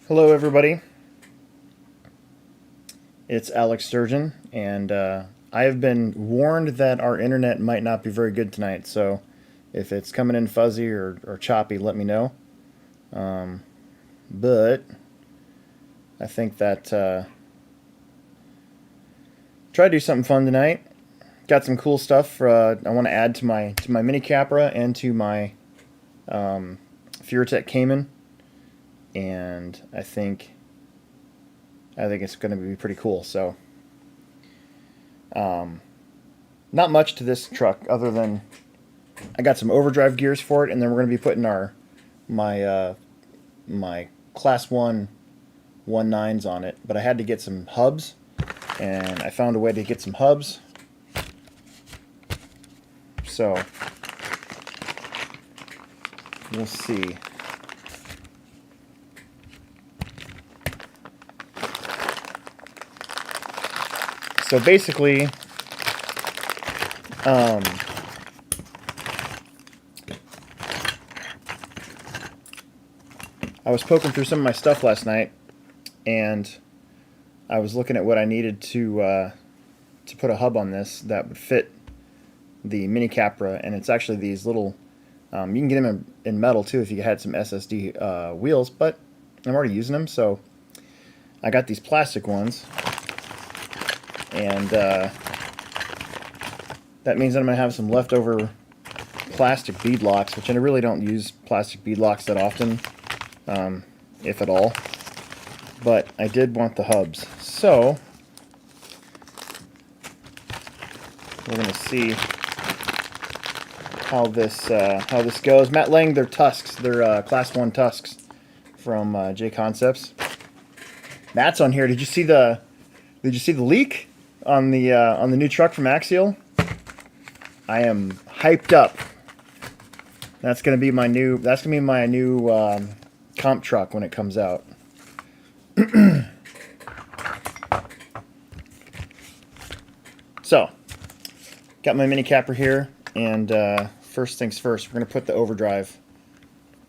Hello, everybody. It's Alex Sturgeon, and I have been warned that our internet might not be very good tonight. So, if it's coming in fuzzy or choppy, let me know. But I think that try to do something fun tonight. Got some cool stuff I want to add to my mini Capra and to my Furitek Cayman, and I think it's going to be pretty cool. So, not much to this truck other than I got some overdrive gears for it, and then we're going to be putting my Class 1 1.9s on it. But I had to get some hubs, and I found a way to get some hubs. So, we'll see. So basically, I was poking through some of my stuff last night, and I was looking at what I needed to put a hub on this that would fit the mini Capra, and it's actually these little. You can get them in metal too if you had some SSD wheels, but I'm already using them, so I got these plastic ones. And that means that I'm going to have some leftover plastic bead locks, which I really don't use plastic bead locks that often, if at all. But I did want the hubs. So, we're going to see how this goes. Matt Lang, their Tusks, their Class 1 Tusks from J Concepts. Matt's on here. Did you see the leak on the new truck from Axial? I am hyped up. That's gonna be my new comp truck when it comes out. So, got my mini Capra here, and first things first, we're gonna put the overdrive.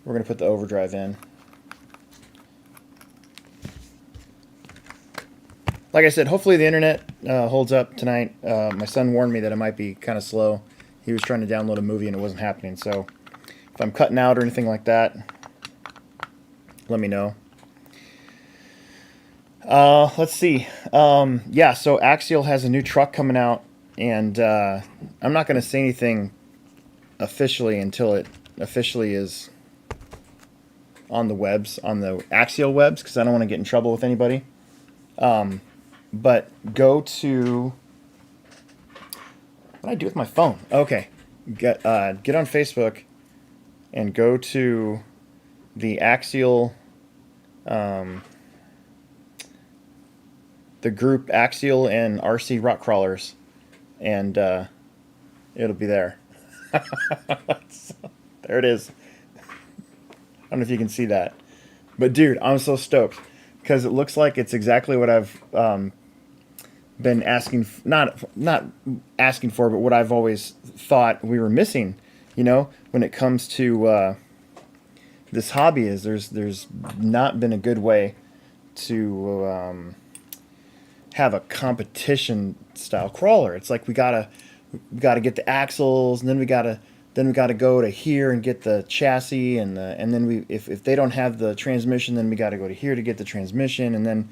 We're gonna put the overdrive in. Like I said, hopefully the internet holds up tonight. My son warned me that it might be kind of slow. He was trying to download a movie and it wasn't happening. So if I'm cutting out or anything like that, let me know. Let's see. Yeah, so Axial has a new truck coming out, and I'm not going to say anything officially until it officially is on the webs, on the Axial webs, because I don't want to get in trouble with anybody. But go to, what do I do with my phone? Okay, get on Facebook and go to the Axial, the group Axial and RC Rock Crawlers, and it'll be there. There it is. I don't know if you can see that, but dude, I'm so stoked because it looks like it's exactly what I've been asking, not asking for, but what I've always thought we were missing, you know, when it comes to this hobby. Is there's not been a good way to have a competition style crawler. It's like we gotta get the axles, and then we gotta go to here and get the chassis, and then if they don't have the transmission, then we gotta go to here to get the transmission, and then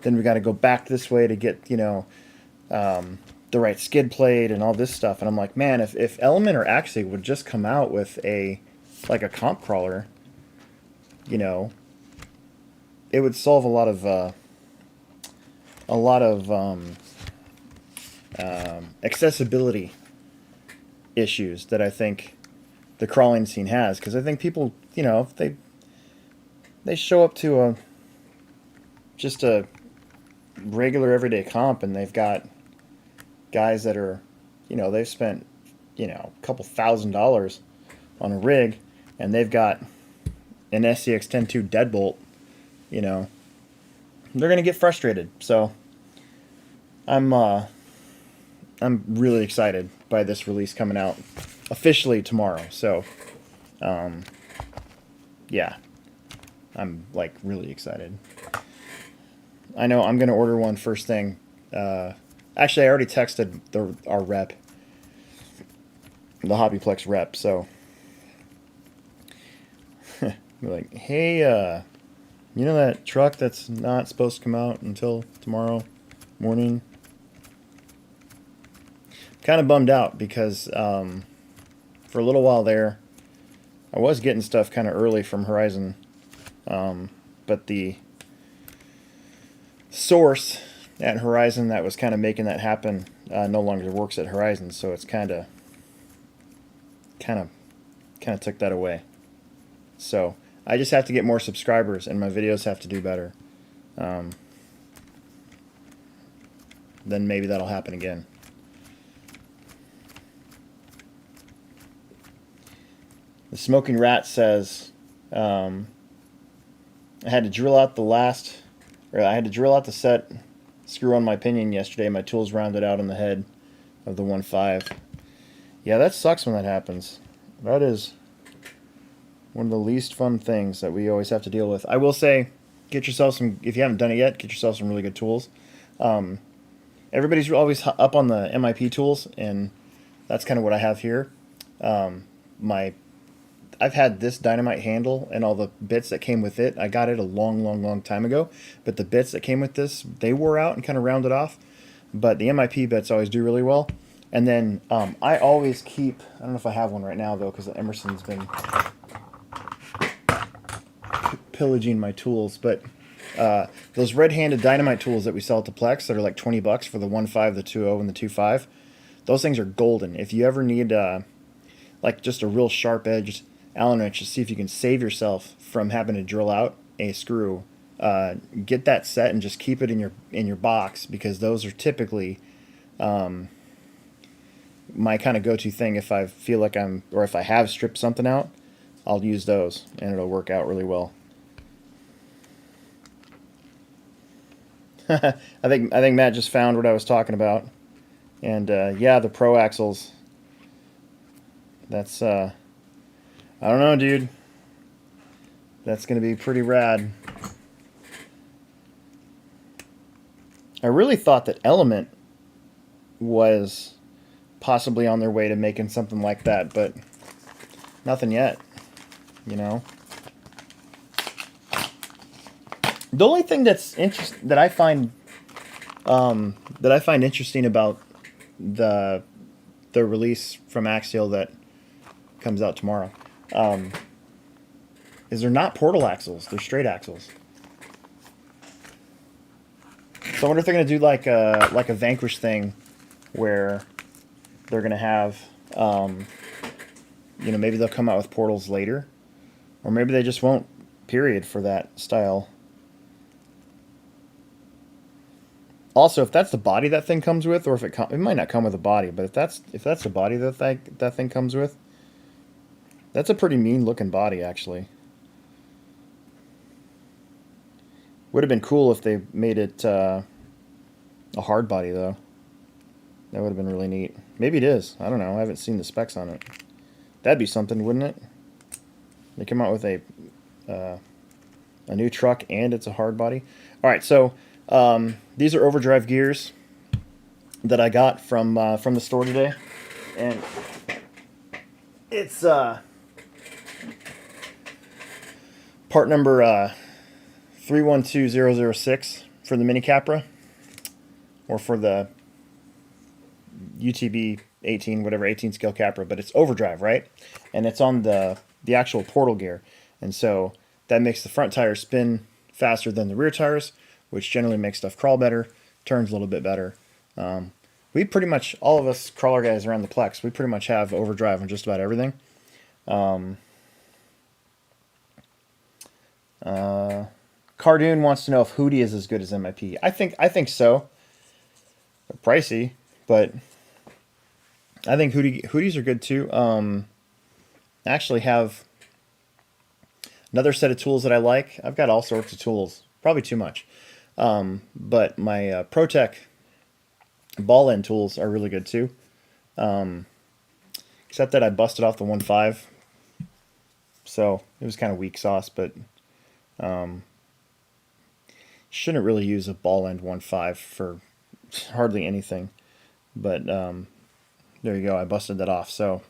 we got to go back this way to get, you know, the right skid plate and all this stuff. And I'm like, man, if Element or Axial would just come out with a comp crawler, you know, it would solve a lot of accessibility issues that I think the crawling scene has. Because I think people, you know, if they show up to just a regular everyday comp, and they've got guys that are, you know, they've spent, you know, a couple $1,000s on a rig, and they've got an SCX 10.2 deadbolt, you know, they're gonna get frustrated. So I'm really excited by this release coming out officially tomorrow. So yeah, I'm like really excited. I know I'm gonna order one first thing. Actually, I already texted our rep, the HobbyPlex rep. So, like, hey, you know that truck that's not supposed to come out until tomorrow morning? Kind of bummed out because for a little while there, I was getting stuff kind of early from Horizon, but the source at Horizon that was kind of making that happen no longer works at Horizon, so it's kind of took that away. So I just have to get more subscribers, and my videos have to do better. Then maybe that'll happen again. The Smoking Rat says, I had to drill out the set screw on my pinion yesterday. My tools rounded out on the head of the 1.5. Yeah, that sucks when that happens. That is one of the least fun things that we always have to deal with. I will say, get yourself some, if you haven't done it yet, get yourself some really good tools. Everybody's always up on the MIP tools, and that's kind of what I have here. I've had this dynamite handle and all the bits that came with it. I got it a long time ago, but the bits that came with this, they wore out and kind of rounded off. But the MIP bits always do really well. And then I always keep, I don't know if I have one right now though, because Emerson's been pillaging my tools, but those red-handed dynamite tools that we sell at the Plex that are like $20 for the 1.5, the 2.0, and the 2.5, those things are golden. If you ever need like just a real sharp-edged Allen wrench to see if you can save yourself from having to drill out a screw, get that set and just keep it in your box, because those are typically my kind of go-to thing. If I feel like if I have stripped something out, I'll use those and it'll work out really well. I think Matt just found what I was talking about, and yeah, the Pro Axles. That's I don't know, dude. That's gonna be pretty rad. I really thought that Element was possibly on their way to making something like that, but nothing yet, you know. The only thing that I find interesting about the release from Axial that comes out tomorrow is they're not portal axles; they're straight axles. So I wonder if they're gonna do like a Vanquish thing, where they're gonna have maybe they'll come out with portals later, or maybe they just won't. Period for that style. Also, if that's the body that thing comes with, or if it might not come with a body, but if that's the body that thing comes with, that's a pretty mean looking body, actually. Would have been cool if they made it a hard body, though. That would have been really neat. Maybe it is. I don't know. I haven't seen the specs on it. That'd be something, wouldn't it? They come out with a new truck and it's a hard body. All right, so these are overdrive gears that I got from the store today, and it's part number 312006 for the mini Capra, or for the UTB 18, whatever, 18 scale Capra, but it's overdrive, right? And it's on the actual portal gear, and so that makes the front tires spin faster than the rear tires, which generally makes stuff crawl better, turns a little bit better. We pretty much, all of us crawler guys around the Plex, we pretty much have overdrive on just about everything. Cardoon wants to know if Hootie is as good as MIP. I think so. They're pricey, but I think Hooties are good too. I actually have another set of tools that I like. I've got all sorts of tools, probably too much. But my ProTech ball end tools are really good too. Except that I busted off the 1.5, so it was kind of weak sauce. But Shouldn't really use a ball end 1.5 for hardly anything. But there you go. I busted that off. So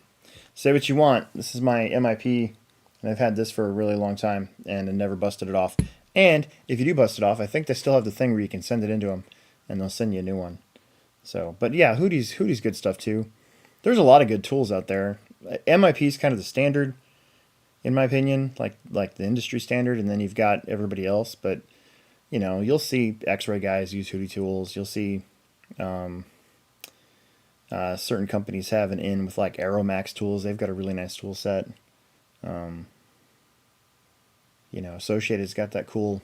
say what you want. This is my MIP, and I've had this for a really long time, and I never busted it off. And if you do bust it off, I think they still have the thing where you can send it into them, and they'll send you a new one. So, but yeah, Hootie's good stuff too. There's a lot of good tools out there. MIP is kind of the standard, in my opinion, like the industry standard, and then you've got everybody else. But you know, you'll see X-ray guys use Hootie tools. You'll see certain companies have an in with like Aeromax tools. They've got a really nice tool set. You know, Associated's got that cool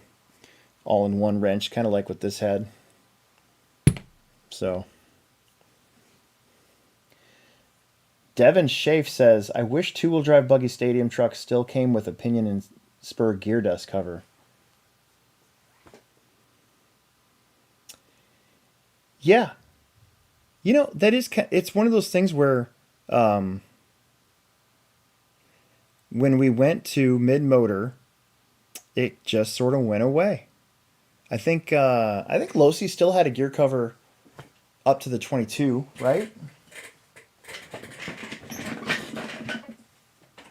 all-in-one wrench, kind of like what this had. So, Devin Schaaf says, I wish two-wheel drive buggy stadium trucks still came with a pinion and spur gear dust cover. Yeah. You know, it's one of those things where when we went to mid-motor, it just sort of went away. I think Losi still had a gear cover up to the 22, right?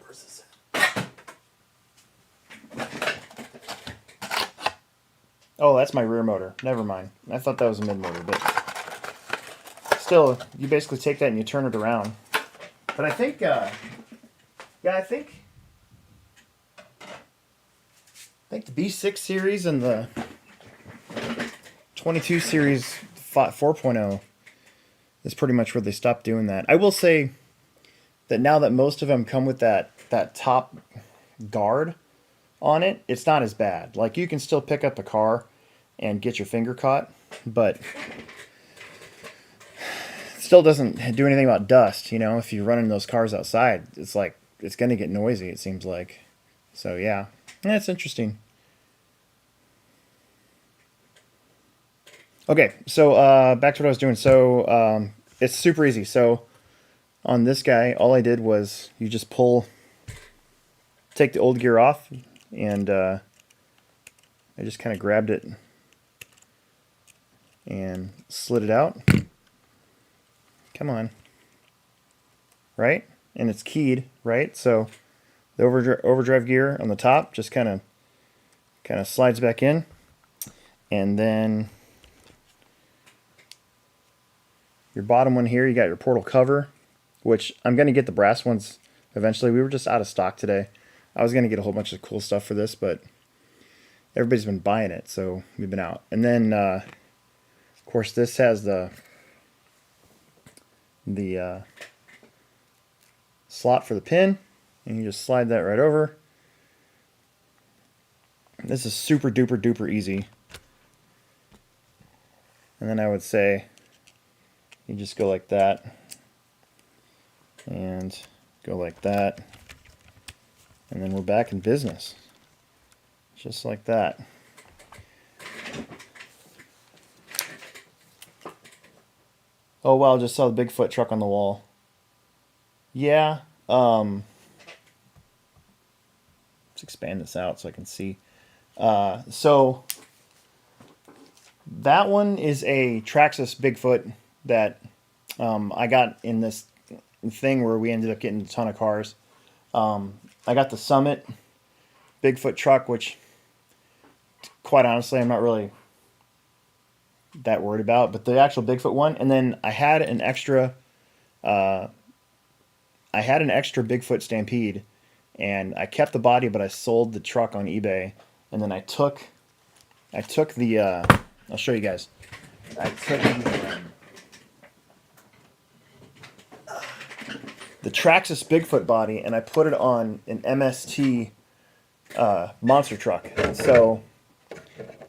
Where's this at? Oh, that's my rear motor. Never mind. I thought that was a mid motor, but still, you basically take that and you turn it around. But I think, yeah, I think the B6 series and the 22 series 4.0 is pretty much where they stopped doing that. I will say that now that most of them come with that top guard on it, it's not as bad. Like, you can still pick up a car and get your finger caught, but it still doesn't do anything about dust. You know, if you're running those cars outside, it's like, it's going to get noisy, it seems like. So yeah, that's interesting. Okay, so back to what I was doing. So it's super easy. So on this guy, all I did was you just take the old gear off, and I just kind of grabbed it and slid it out. Come on. Right? And it's keyed, right? So the overdrive gear on the top just kind of slides back in, and then your bottom one here, you got your portal cover, which I'm going to get the brass ones eventually. We were just out of stock today. I was going to get a whole bunch of cool stuff for this, but everybody's been buying it, so we've been out. And then, of course, this has the slot for the pin, and you just slide that right over. This is super duper duper easy. And then I would say you just go like that, and go like that, and then we're back in business. Just like that. Oh wow, just saw the Bigfoot truck on the wall. Yeah, let's expand this out so I can see. So that one is a Traxxas Bigfoot that I got in this thing where we ended up getting a ton of cars. I got the Summit Bigfoot truck, which, quite honestly, I'm not really that worried about, but the actual Bigfoot one. And then I had an extra Bigfoot Stampede, and I kept the body, but I sold the truck on eBay. And then I took the I'll show you guys. I took the Traxxas Bigfoot body, and I put it on an MST monster truck. So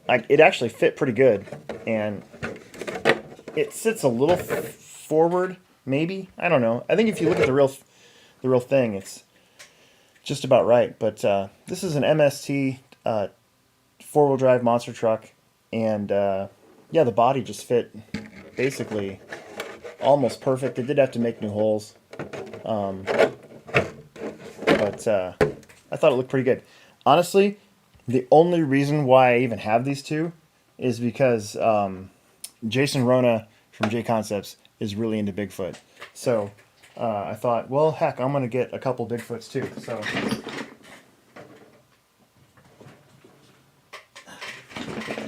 it actually fit pretty good, and it sits a little forward, maybe. I don't know. I think if you look at the real thing, it's just about right. But this is an MST four-wheel drive monster truck, and yeah, the body just fit basically almost perfect. They did have to make new holes, but I thought it looked pretty good. Honestly, The only reason why I even have these two is because Jason Rona from J Concepts is really into Bigfoot. So I thought, well, heck, I'm going to get a couple Bigfoots too. So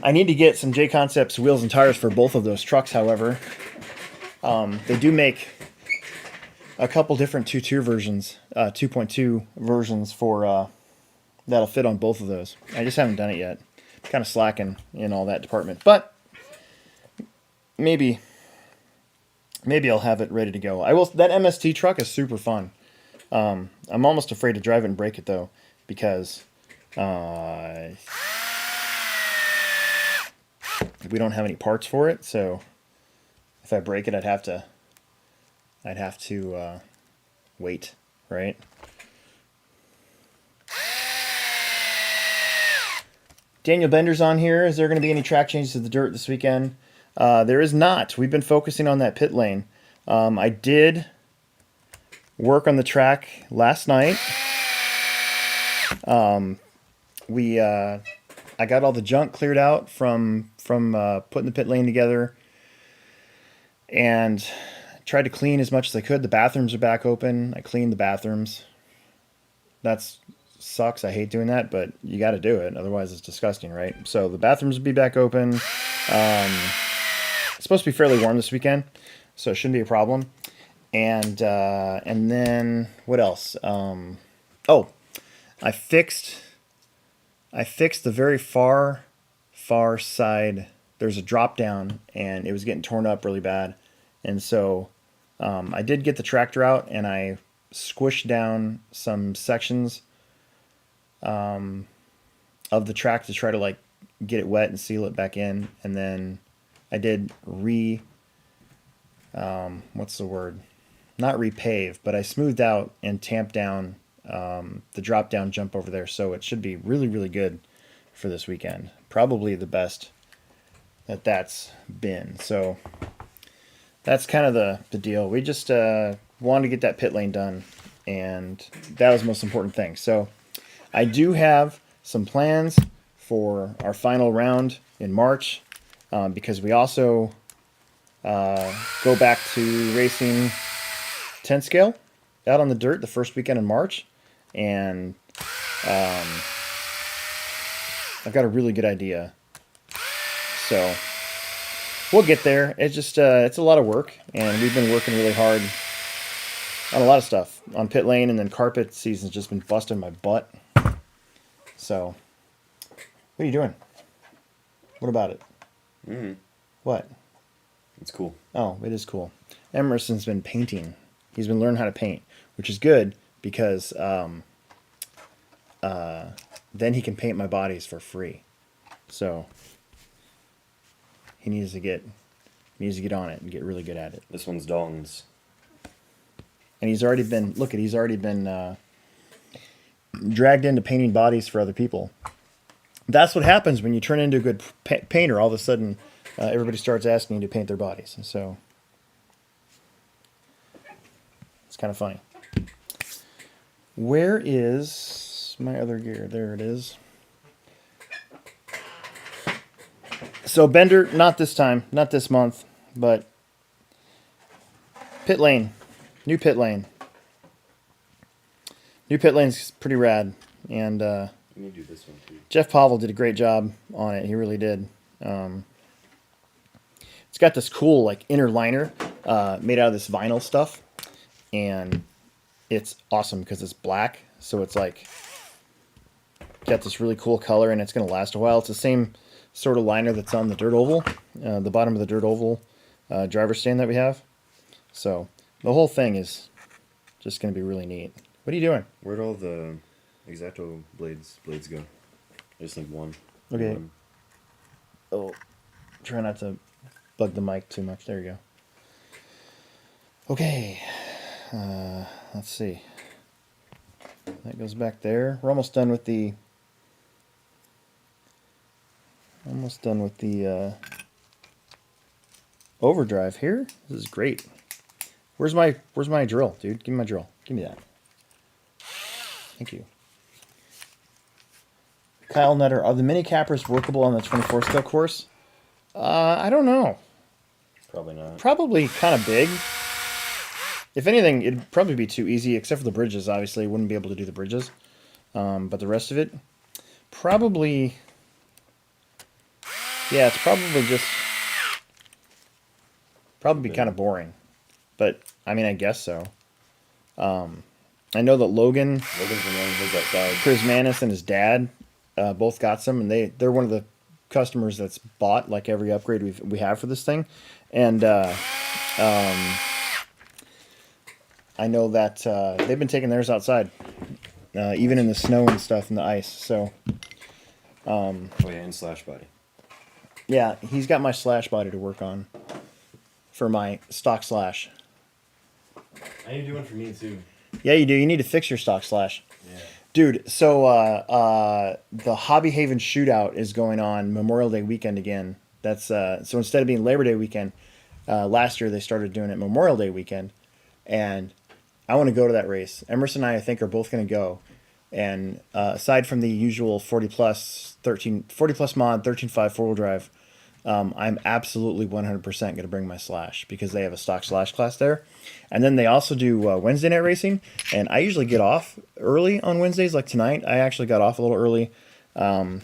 I need to get some J Concepts wheels and tires for both of those trucks, however. They do make a couple different 2.2 versions, 2.2 versions for that'll fit on both of those. I just haven't done it yet. Kind of slacking in all that department, but maybe I'll have it ready to go. I will. That MST truck is super fun. I'm almost afraid to drive it and break it though, because we don't have any parts for it. So if I break it, I'd have to wait, right? Daniel Bender's on here. Is there going to be any track changes to the dirt this weekend? There is not. We've been focusing on that pit lane. I did work on the track last night. I got all the junk cleared out from putting the pit lane together, and tried to clean as much as I could. The bathrooms are back open. I cleaned the bathrooms. That's sucks. I hate doing that, but you got to do it. Otherwise, it's disgusting, right? So the bathrooms will be back open. It's supposed to be fairly warm this weekend, so it shouldn't be a problem. And then what else? Oh, I fixed the very far side. There's a drop down, and it was getting torn up really bad. And so I did get the tractor out, and I squished down some sections of the track to try to like get it wet and seal it back in. And then I did what's the word? Not repave, but I smoothed out and tamped down the drop down jump over there. So it should be really, really good for this weekend. Probably the best that's been. So that's kind of the deal. We just wanted to get that pit lane done, and that was the most important thing. So I do have some plans for our final round in March, because we also go back to racing 10 scale out on the dirt the first weekend in March, and I've got a really good idea. So we'll get there. It's just it's a lot of work, and we've been working really hard on a lot of stuff on pit lane, and then carpet season's just been busting my butt. So what are you doing? What about it? What? It's cool. Oh, it is cool. Emerson's been painting. He's been learning how to paint, which is good because then he can paint my bodies for free. So he needs to get on it and get really good at it. This one's Dalton's. And he's already been dragged into painting bodies for other people. That's what happens when you turn into a good painter. All of a sudden, everybody starts asking you to paint their bodies. And so it's kind of funny. Where is my other gear? There it is. So Bender, not this time, not this month, but pit lane. New pit lane. New pit lane's pretty rad. And Let me do this one too. Jeff Pavel did a great job on it. He really did. It's got this cool like inner liner made out of this vinyl stuff, and it's awesome because it's black. So it's like got this really cool color, and it's going to last a while. It's the same sort of liner that's on the dirt oval, the bottom of the dirt oval driver stand that we have. So the whole thing is just going to be really neat. What are you doing? Where'd all the X-Acto blades go? I just need one. Okay. One. Oh, try not to bug the mic too much. There you go. Okay. Let's see. That goes back there. We're almost done with the overdrive here. This is great. Where's my drill, dude? Give me my drill. Give me that. Thank you. Kyle Nutter, are the mini Capras workable on the 24 scale course? I don't know. Probably not. Probably kind of big. If anything, it'd probably be too easy, except for the bridges, obviously. Wouldn't be able to do the bridges. But the rest of it, probably... Yeah, it's probably just... Probably be kind of boring. But, I mean, I guess so. I know that Logan's been running his outside. Prismanis and his dad both got some, and they're one of the customers that's bought like every upgrade we have for this thing, and I know that they've been taking theirs outside, even in the snow and stuff and the ice. So Oh yeah, and slash body. yeah, he's got my slash body to work on for my stock slash. I need to do one for me too. Yeah, you do. You need to fix your stock slash. Yeah. Dude, so the Hobby Haven shootout is going on Memorial Day weekend again. That's so instead of being Labor Day weekend, last year they started doing it Memorial Day weekend, and I want to go to that race. Emerson and I think, are both going to go, and aside from the usual 40 plus mod 13.5 4-wheel drive, I'm absolutely 100% going to bring my slash because they have a stock slash class there. And then they also do Wednesday night racing, and I usually get off early on Wednesdays. Like tonight, I actually got off a little early. I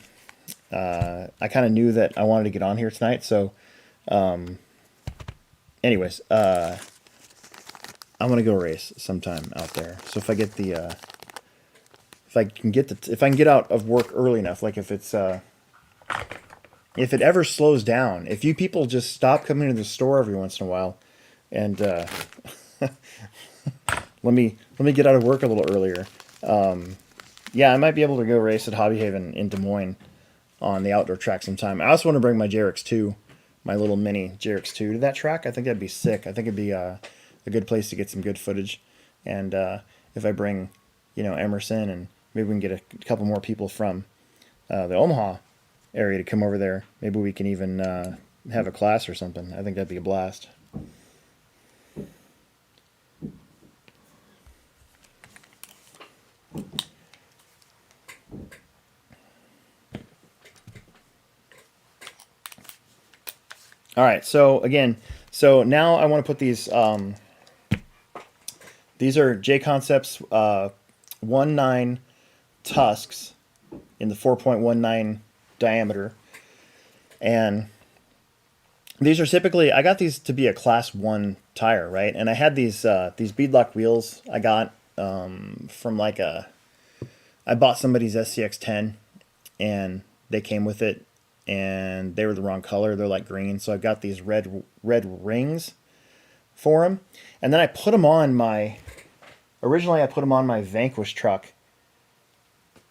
kind of knew that I wanted to get on here tonight, so anyways, I'm going to go race sometime out there. So if I get the if I can get out of work early enough, like if it's if it ever slows down, if you people just stop coming to the store every once in a while, and let me get out of work a little earlier. Yeah, I might be able to go race at Hobby Haven in Des Moines on the outdoor track sometime. I also want to bring my JRX2, my little mini JRX2 to that track. I think that'd be sick. I think it'd be a good place to get some good footage. And if I bring, Emerson, and maybe we can get a couple more people from the Omaha area to come over there. Maybe we can even have a class or something. I think that'd be a blast. All right, so now I want to put these. These are J Concepts 1.9 tusks in the 4.19 diameter, and these are typically, I got these to be a class 1 tire, right? And I had these beadlock wheels I got from I bought somebody's SCX10, and they came with it, and they were the wrong color. They're like green, so I got these red rings for them, and then I put them on my. Originally, I put them on my Vanquish truck,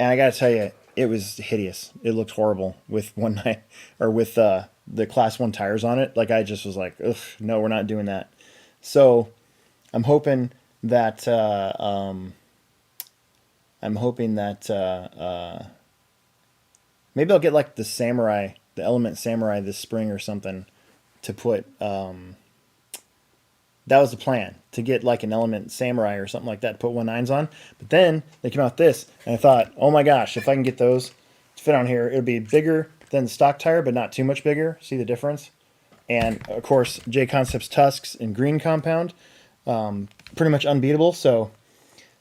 and I gotta tell you, it was hideous. It looked horrible with with the class 1 tires on it. Like, I just was like, ugh, no, we're not doing that. So I'm hoping that maybe I'll get like the Element Samurai this spring or something to put. That was the plan, to get like an Element Samurai or something like that to put 1.9s on. But then they came out with this, and I thought, oh my gosh, if I can get those to fit on here, it would be bigger than the stock tire, but not too much bigger. See the difference? And of course, J Concepts tusks in green compound, pretty much unbeatable. So,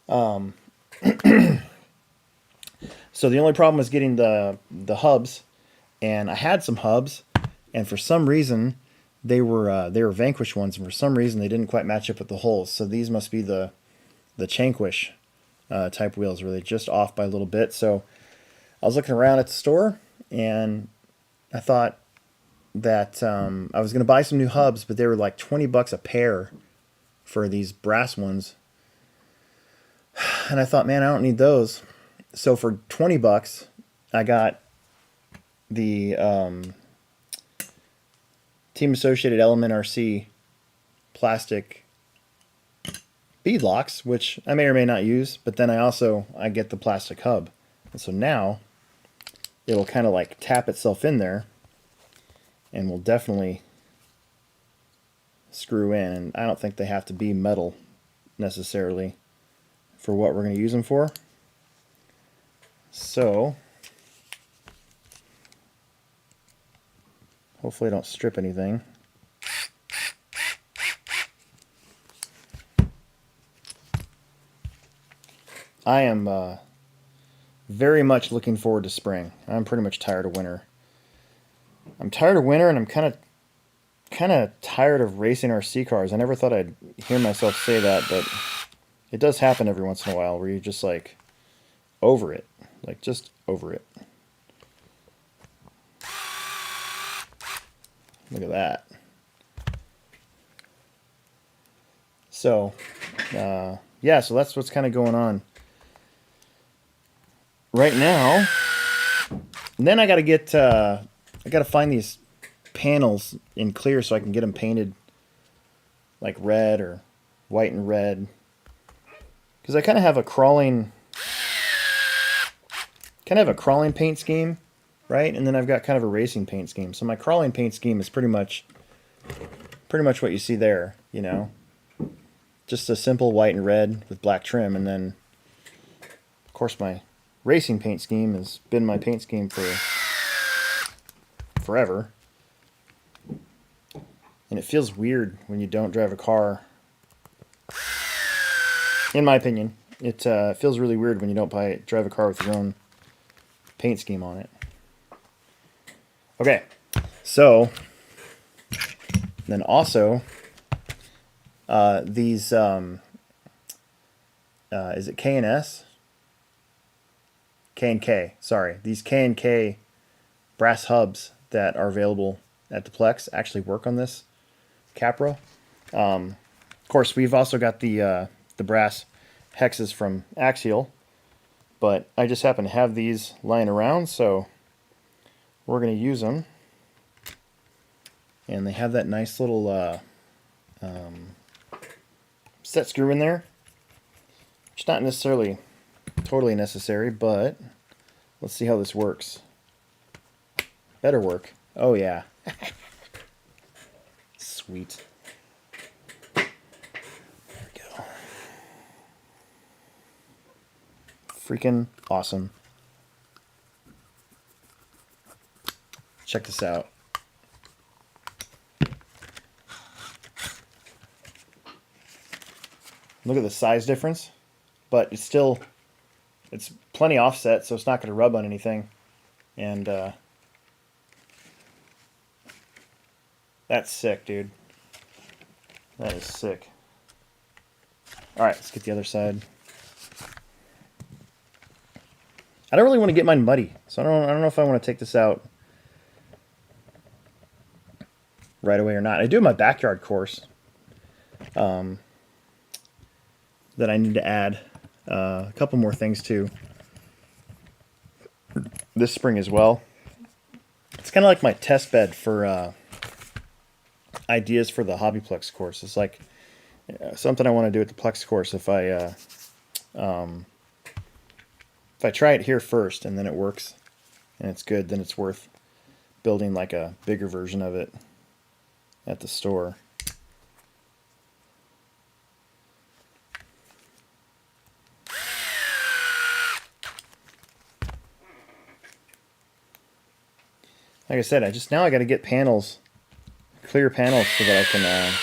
so the only problem was getting the hubs, and I had some hubs, and for some reason they were Vanquish ones, and for some reason they didn't quite match up with the holes. So these must be the Chanquish type wheels, where they just off by a little bit. So I was looking around at the store, and I thought that I was going to buy some new hubs, but they were like $20 a pair for these brass ones. And I thought, man, I don't need those. So for $20, I got the Team Associated Element RC plastic beadlocks, which I may or may not use, but then I get the plastic hub. And so now it'll kind of like tap itself in there, and will definitely screw in. And I don't think they have to be metal necessarily for what we're going to use them for. So Hopefully I don't strip anything. I am very much looking forward to spring. I'm pretty much tired of winter. I'm tired of winter, and I'm kind of tired of racing RC cars. I never thought I'd hear myself say that, but it does happen every once in a while where you're just like over it. Like just over it. Look at that. So, yeah, so that's what's kind of going on right now. And then I got to get, I got to find these panels in clear so I can get them painted like red or white and red. Because I kind of have a crawling paint scheme, right? And then I've got kind of a racing paint scheme. So my crawling paint scheme is pretty much what you see there, you know. Just a simple white and red with black trim, and then of course my racing paint scheme has been my paint scheme for forever. And it feels weird when you don't drive a car. In my opinion, it feels really weird when you don't drive a car with your own paint scheme on it. Okay, so then also these is it K&S? K&K, sorry. These K&K brass hubs that are available at the Plex actually work on this Capra. Of course, we've also got the brass hexes from Axial, but I just happen to have these lying around, so we're going to use them. And they have that nice little set screw in there. It's not necessarily totally necessary, but let's see how this works. Better work. Oh yeah. Sweet. There we go. Freaking awesome. Check this out. Look at the size difference, but it's plenty offset, so it's not going to rub on anything. And that's sick, dude. That is sick. All right, let's get the other side. I don't really want to get mine muddy, so I don't know if I want to take this out right away or not. I do have my backyard course that I need to add a couple more things to this spring as well. It's kind of like my test bed for ideas for the HobbyPlex course. It's like something I want to do at the Plex course if I try it here first and then it works and it's good, then it's worth building like a bigger version of it at the store. Like I said, now I got to get panels, clear panels, so that I can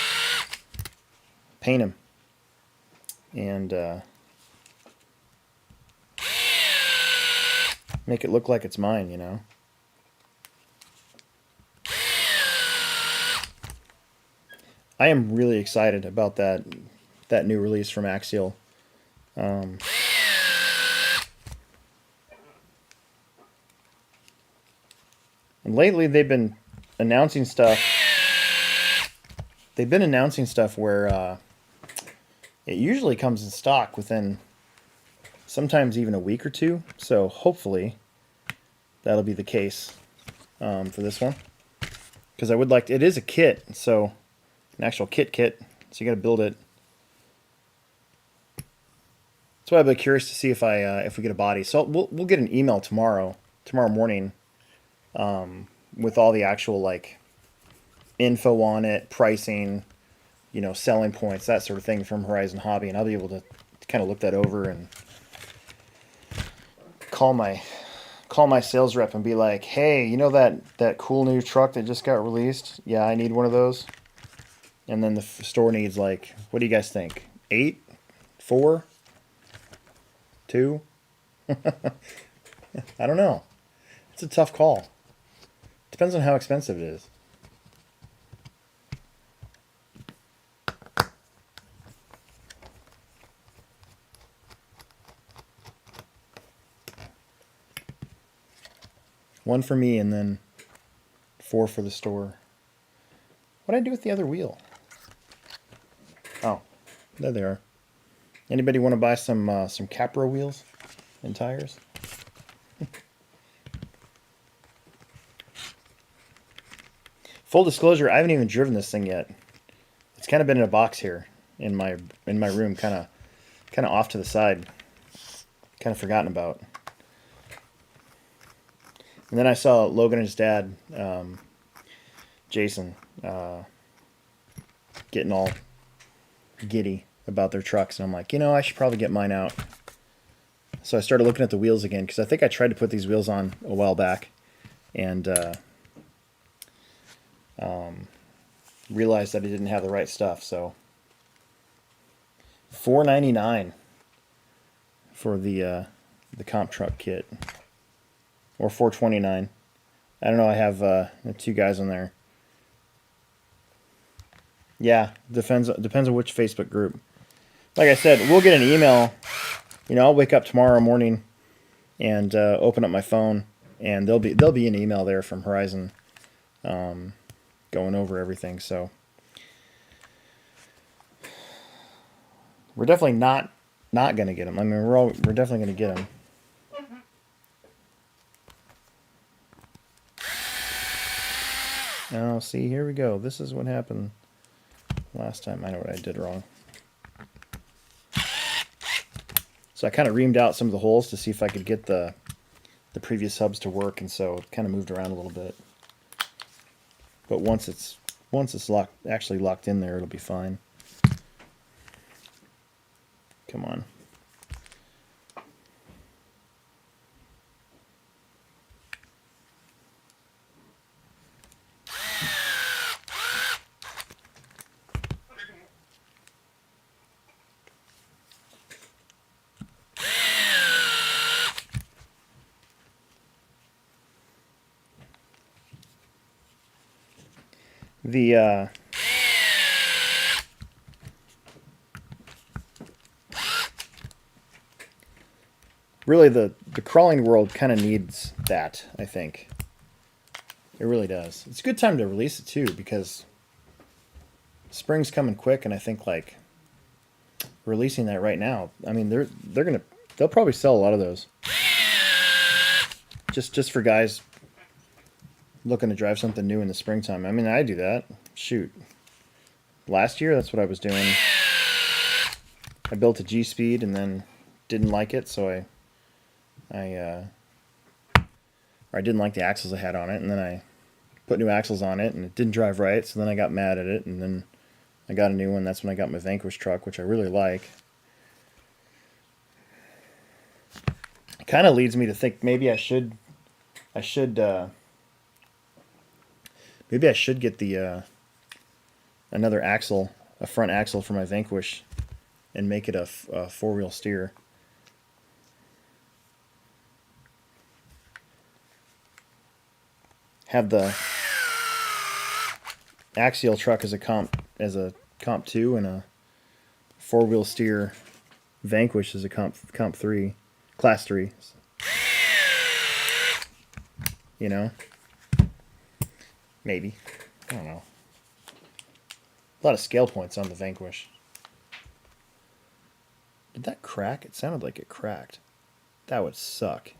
paint them and make it look like it's mine, you know. I am really excited about that new release from Axial. And lately they've been announcing stuff. They've been announcing stuff where it usually comes in stock within sometimes even a week or two. So hopefully that'll be the case for this one. Because I would like it is a kit, so an actual kit. So you got to build it. That's why I'd be curious to see if we get a body. So we'll get an email tomorrow morning. With all the actual like info on it, pricing, you know, selling points, that sort of thing from Horizon Hobby, and I'll be able to kind of look that over and call my call my sales rep and be like, hey, you know that cool new truck that just got released? Yeah, I need one of those. And then the store needs like, what do you guys think? 8? 4? 2? I don't know. It's a tough call. Depends on how expensive it is. One for me and then 4 for the store. What'd I do with the other wheel? Oh, there they are. Anybody want to buy some Capra wheels and tires? Full disclosure, I haven't even driven this thing yet. It's kind of been in a box here in my room, kind of off to the side, kind of forgotten about. And then I saw Logan and his dad, Jason, getting all giddy about their trucks, and I'm like, I should probably get mine out. So I started looking at the wheels again, because I think I tried to put these wheels on a while back, and realized that I didn't have the right stuff. So $4.99 for the comp truck kit, or $4.29. I don't know. I have 2 guys on there. Yeah, depends on which Facebook group. Like I said, we'll get an email. I'll wake up tomorrow morning and open up my phone, and there'll be an email there from Horizon, going over everything. So we're definitely not gonna get them. I mean, we're definitely gonna get them. Now, see, here we go. This is what happened last time. I know what I did wrong. So I kind of reamed out some of the holes to see if I could get the previous hubs to work, and so it kind of moved around a little bit. But once it's actually locked in there, it'll be fine. Come on. Really the crawling world kind of needs that, I think. It really does. It's a good time to release it too, because spring's coming quick, and I think like releasing that right now, I mean they'll probably sell a lot of those. Just for guys looking to drive something new in the springtime. I mean, I do that. Shoot. Last year, that's what I was doing. I built a G-Speed and then didn't like it, so I didn't like the axles I had on it, and then I put new axles on it, and it didn't drive right, so then I got mad at it, and then I got a new one. That's when I got my Vanquish truck, which I really like. It kind of leads me to think maybe I should get the another axle, a front axle for my Vanquish, and make it a 4-wheel steer. Have the Axial truck as a comp 2, and a 4-wheel steer Vanquish as a comp 3, class 3. Maybe. I don't know. A lot of scale points on the Vanquish. Did that crack? It sounded like it cracked. That would suck.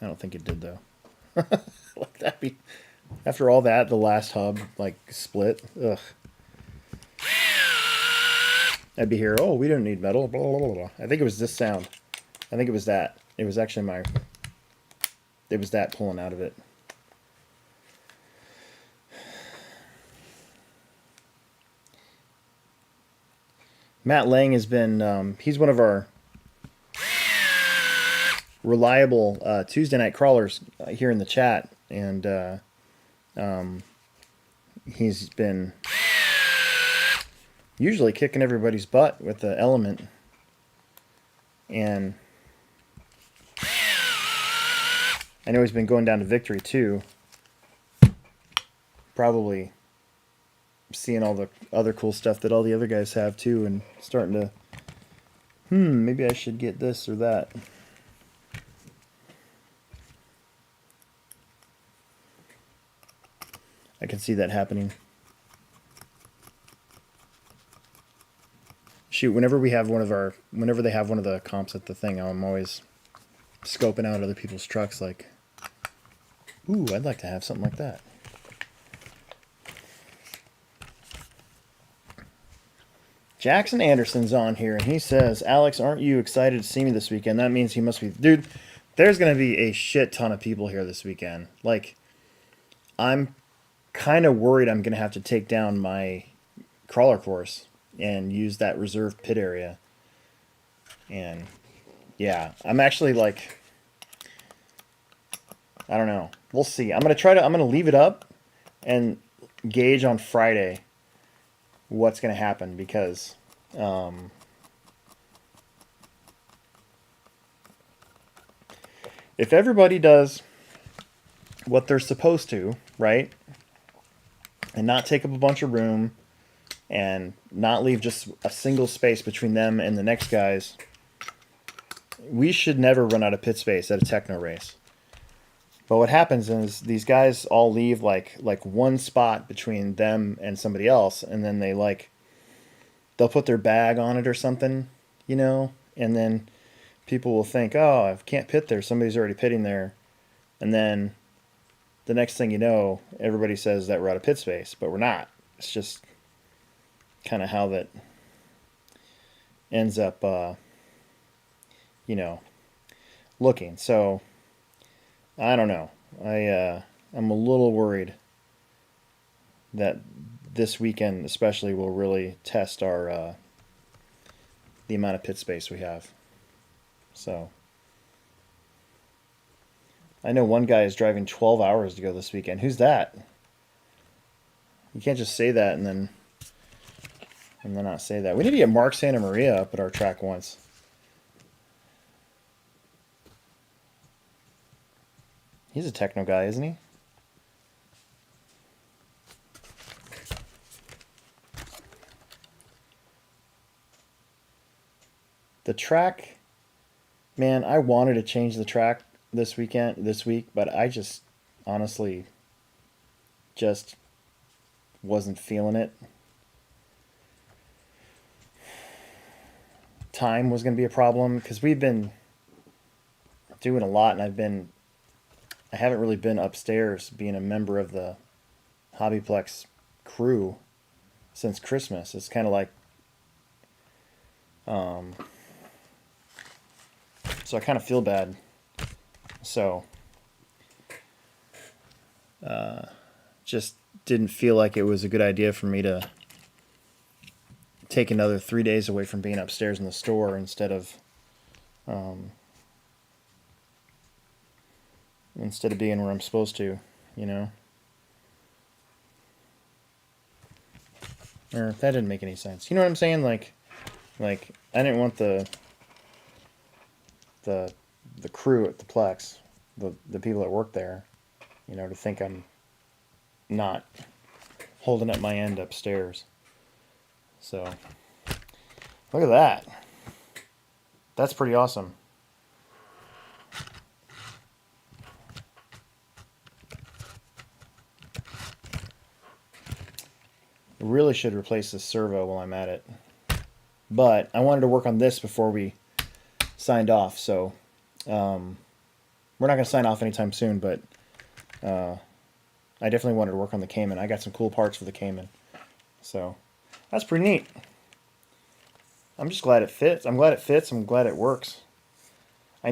I don't think it did, though. Like that be after all that, the last hub like split. Ugh. I'd be here. Oh, we don't need metal. Blah, blah, blah, blah. I think it was this sound. I think it was that. It was actually It was that pulling out of it. Matt Lang has been. He's one of our reliable Tuesday night crawlers here in the chat, and he's been usually kicking everybody's butt with the element, and I know he's been going down to victory too. Probably seeing all the other cool stuff that all the other guys have too, and starting to, maybe I should get this or that. I can see that happening. Shoot, whenever they have one of the comps at the thing, I'm always scoping out other people's trucks like, ooh, I'd like to have something like that. Jackson Anderson's on here, and he says, Alex, aren't you excited to see me this weekend? That means he must be... Dude, there's going to be a shit ton of people here this weekend. Like, I'm kind of worried I'm going to have to take down my crawler course and use that reserved pit area. And, yeah, I'm actually, like... I don't know. We'll see. I'm going to leave it up and gauge on Friday what's going to happen, because if everybody does what they're supposed to, right, and not take up a bunch of room and not leave just a single space between them and the next guys, we should never run out of pit space at a techno race. But what happens is these guys all leave like one spot between them and somebody else, and then they'll put their bag on it or something, and then people will think, oh, I can't pit there. Somebody's already pitting there. And then the next thing you know, everybody says that we're out of pit space, but we're not. It's just kind of how that ends up, looking. So I don't know. I'm a little worried that this weekend especially will really test our the amount of pit space we have. So I know one guy is driving 12 hours to go this weekend. Who's that? You can't just say that and then not say that. We need to get Mark Santa Maria up at our track once. He's a techno guy, isn't he? The track, man, I wanted to change the track this week, but I just honestly just wasn't feeling it. Time was going to be a problem because we've been doing a lot, and I haven't really been upstairs being a member of the HobbyPlex crew since Christmas. It's kind of like, so I kind of feel bad. So, just didn't feel like it was a good idea for me to take another 3 days away from being upstairs in the store instead of being where I'm supposed to, Or that didn't make any sense. You know what I'm saying? Like I didn't want the crew at the Plex, the people that work there, to think I'm not holding up my end upstairs. So, look at that. That's pretty awesome. I really should replace this servo while I'm at it. But I wanted to work on this before we signed off, so we're not going to sign off anytime soon, but I definitely wanted to work on the Cayman. I got some cool parts for the Cayman. So that's pretty neat. I'm just glad it fits. I'm glad it fits. I'm glad it works. I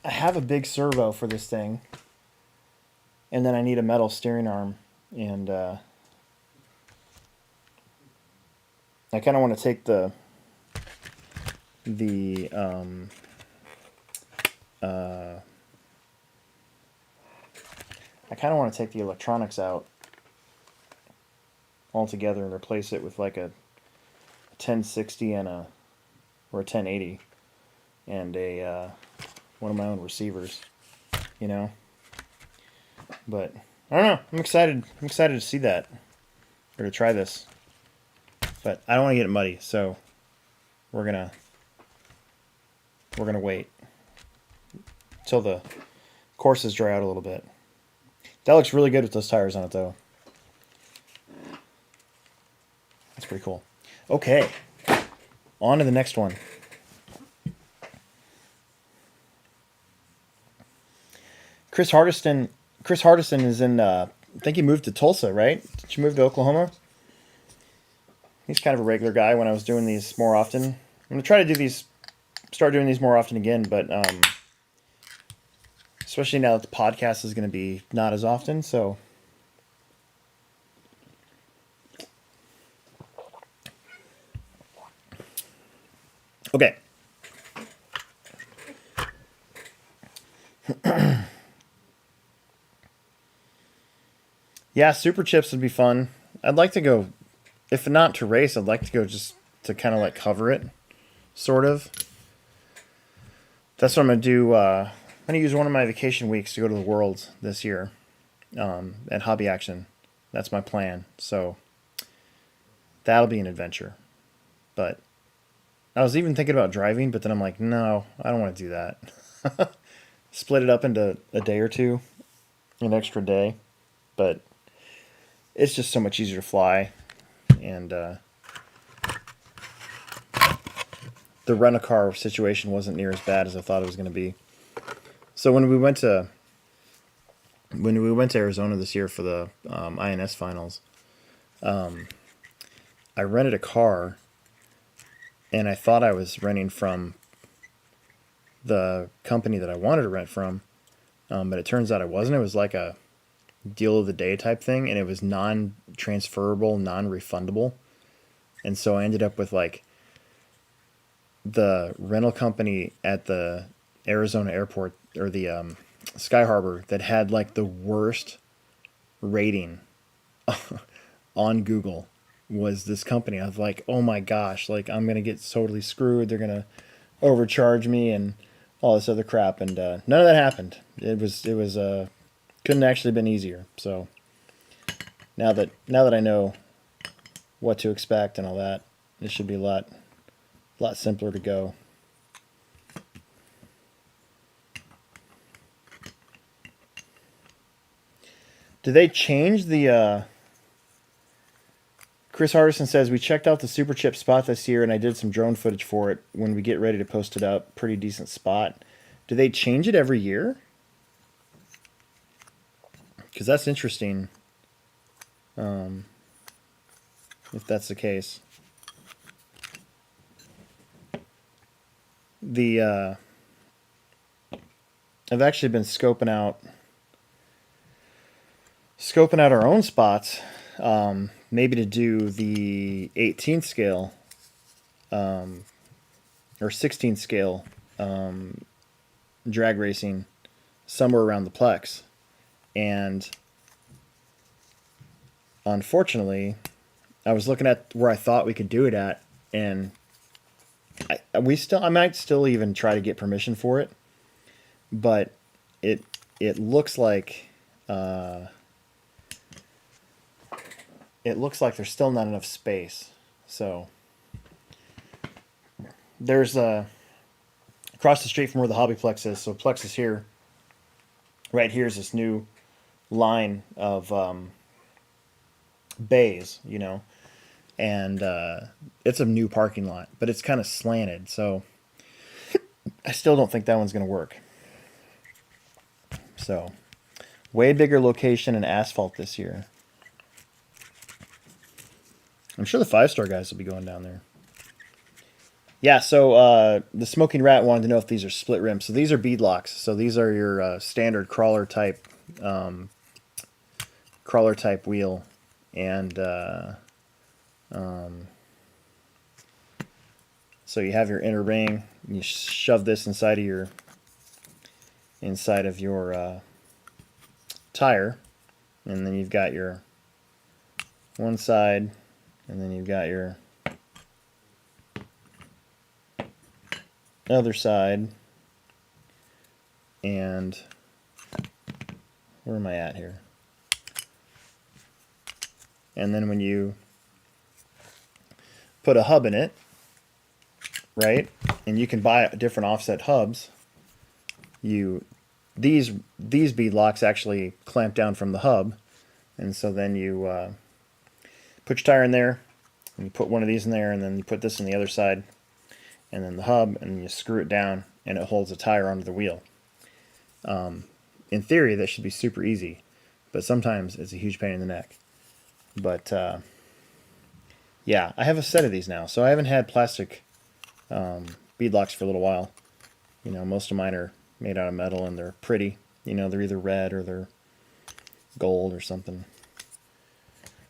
have a big servo for this thing, and then I need a metal steering arm, and I kind of want to take the I kind of want to take the electronics out altogether and replace it with like a 1060 and a or a 1080 and a one of my own receivers, you know. But I don't know. I'm excited. I'm excited to see that or to try this. But I don't want to get it muddy, so we're gonna wait till the courses dry out a little bit. That looks really good with those tires on it, though. That's pretty cool. Okay, on to the next one. Chris Hardison is in, I think he moved to Tulsa, right? Did you move to Oklahoma? He's kind of a regular guy when I was doing these more often. I'm going to try to do these, start doing these more often again, but especially now that the podcast is going to be not as often, so. Okay. Yeah, super chips would be fun. I'd like to go, if not to race, I'd like to go just to kind of like cover it, sort of. That's what I'm going to do. I'm going to use one of my vacation weeks to go to the Worlds this year at Hobby Action. That's my plan. So that'll be an adventure. But I was even thinking about driving, but then I'm like, no, I don't want to do that. Split it up into a day or two, an extra day. But it's just so much easier to fly. And the rent-a-car situation wasn't near as bad as I thought it was going to be. So when we went to Arizona this year for the INS finals, I rented a car, and I thought I was renting from the company that I wanted to rent from, but it turns out I wasn't. It was like a deal of the day type thing, and it was non-transferable, non-refundable. And so I ended up with like the rental company at the Arizona airport or the Sky Harbor that had like the worst rating on Google was this company. I was like, oh my gosh, like I'm gonna get totally screwed. They're gonna overcharge me and all this other crap, and none of that happened. It was couldn't actually been easier. So now that I know what to expect and all that, it should be a lot simpler to go. Did they change the Chris Hardison says, we checked out the Super Chip spot this year and I did some drone footage for it when we get ready to post it up. Pretty decent spot. Do they change it every year? Because that's interesting. If that's the case. I've actually been scoping out our own spots, maybe to do the 18th scale or 16th scale drag racing somewhere around the Plex. And unfortunately, I was looking at where I thought we could do it at, and I might still even try to get permission for it, but it looks like there's still not enough space. So there's across the street from where the HobbyPlex is. So Plex is here. Right here is this new line of bays, you know, and it's a new parking lot, but it's kind of slanted. So I still don't think that one's going to work. So way bigger location and asphalt this year. I'm sure the 5-star guys will be going down there. Yeah, so the Smoking Rat wanted to know if these are split rims. So these are beadlocks. So these are your standard crawler type wheel, and so you have your inner ring. And you shove this inside of your inside of your tire, and then you've got your one side, and then you've got your other side, and where am I at here? And then when you put a hub in it, right, and you can buy different offset hubs, these bead locks actually clamp down from the hub, and so then you put your tire in there, and you put one of these in there, and then you put this on the other side, and then the hub, and you screw it down, and it holds the tire onto the wheel. In theory, that should be super easy, but sometimes it's a huge pain in the neck. But yeah, I have a set of these now, so I haven't had plastic bead locks for a little while. You know, most of mine are made out of metal, and they're pretty. You know, they're either red or they're gold or something.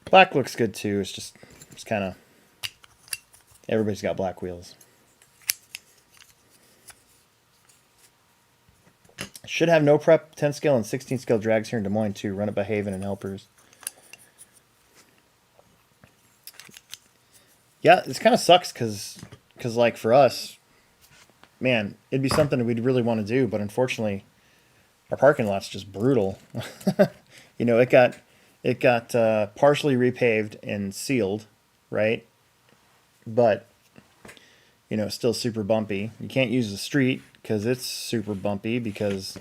Black looks good too. It's kind of, everybody's got black wheels. Should have no prep 10 scale and 16 scale drags here in Des Moines too. Run it by Haven and Helpers. Yeah, this kind of sucks because like for us, man, it'd be something that we'd really want to do, but unfortunately, our parking lot's just brutal. You know, it got partially repaved and sealed, right? But you know, it's still super bumpy. You can't use the street because it's super bumpy because,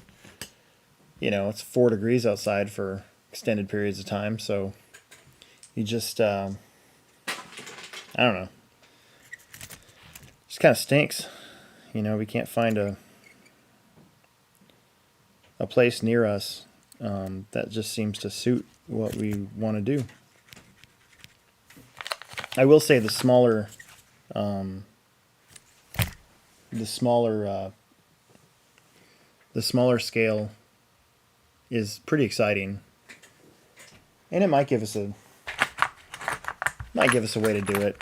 you know, it's 4 degrees outside for extended periods of time. So you just, I don't know. Just kind of stinks. You know, we can't find a place near us that just seems to suit what we want to do. I will say the smaller scale is pretty exciting, and it might give us a way to do it.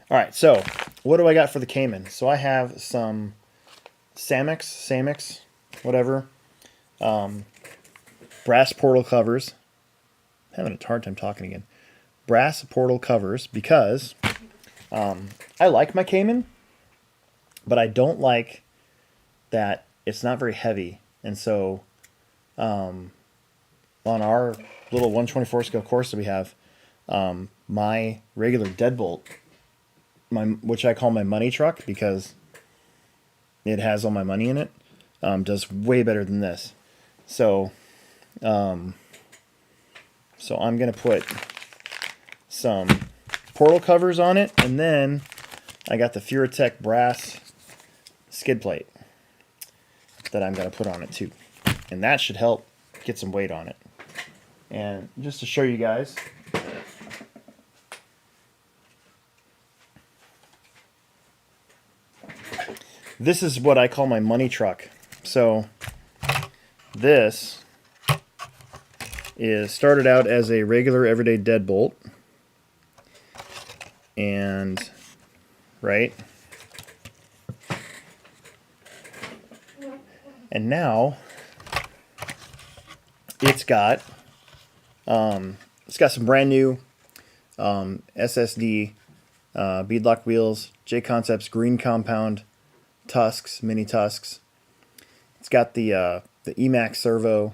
All right, so what do I got for the Cayman? So I have some Samex, whatever, brass portal covers. I'm having a hard time talking again. Brass portal covers because I like my Cayman, but I don't like that it's not very heavy. And so on our little 124 scale course that we have, my regular deadbolt, which I call my money truck because it has all my money in it, does way better than this. So I'm going to put some portal covers on it, and then I got the Furitek brass skid plate that I'm going to put on it too. And that should help get some weight on it. And just to show you guys, this is what I call my money truck. So this is started out as a regular everyday deadbolt, and right, and now it's got some brand new SSD beadlock wheels, J Concepts green compound tusks, mini tusks. It's got the Emax servo.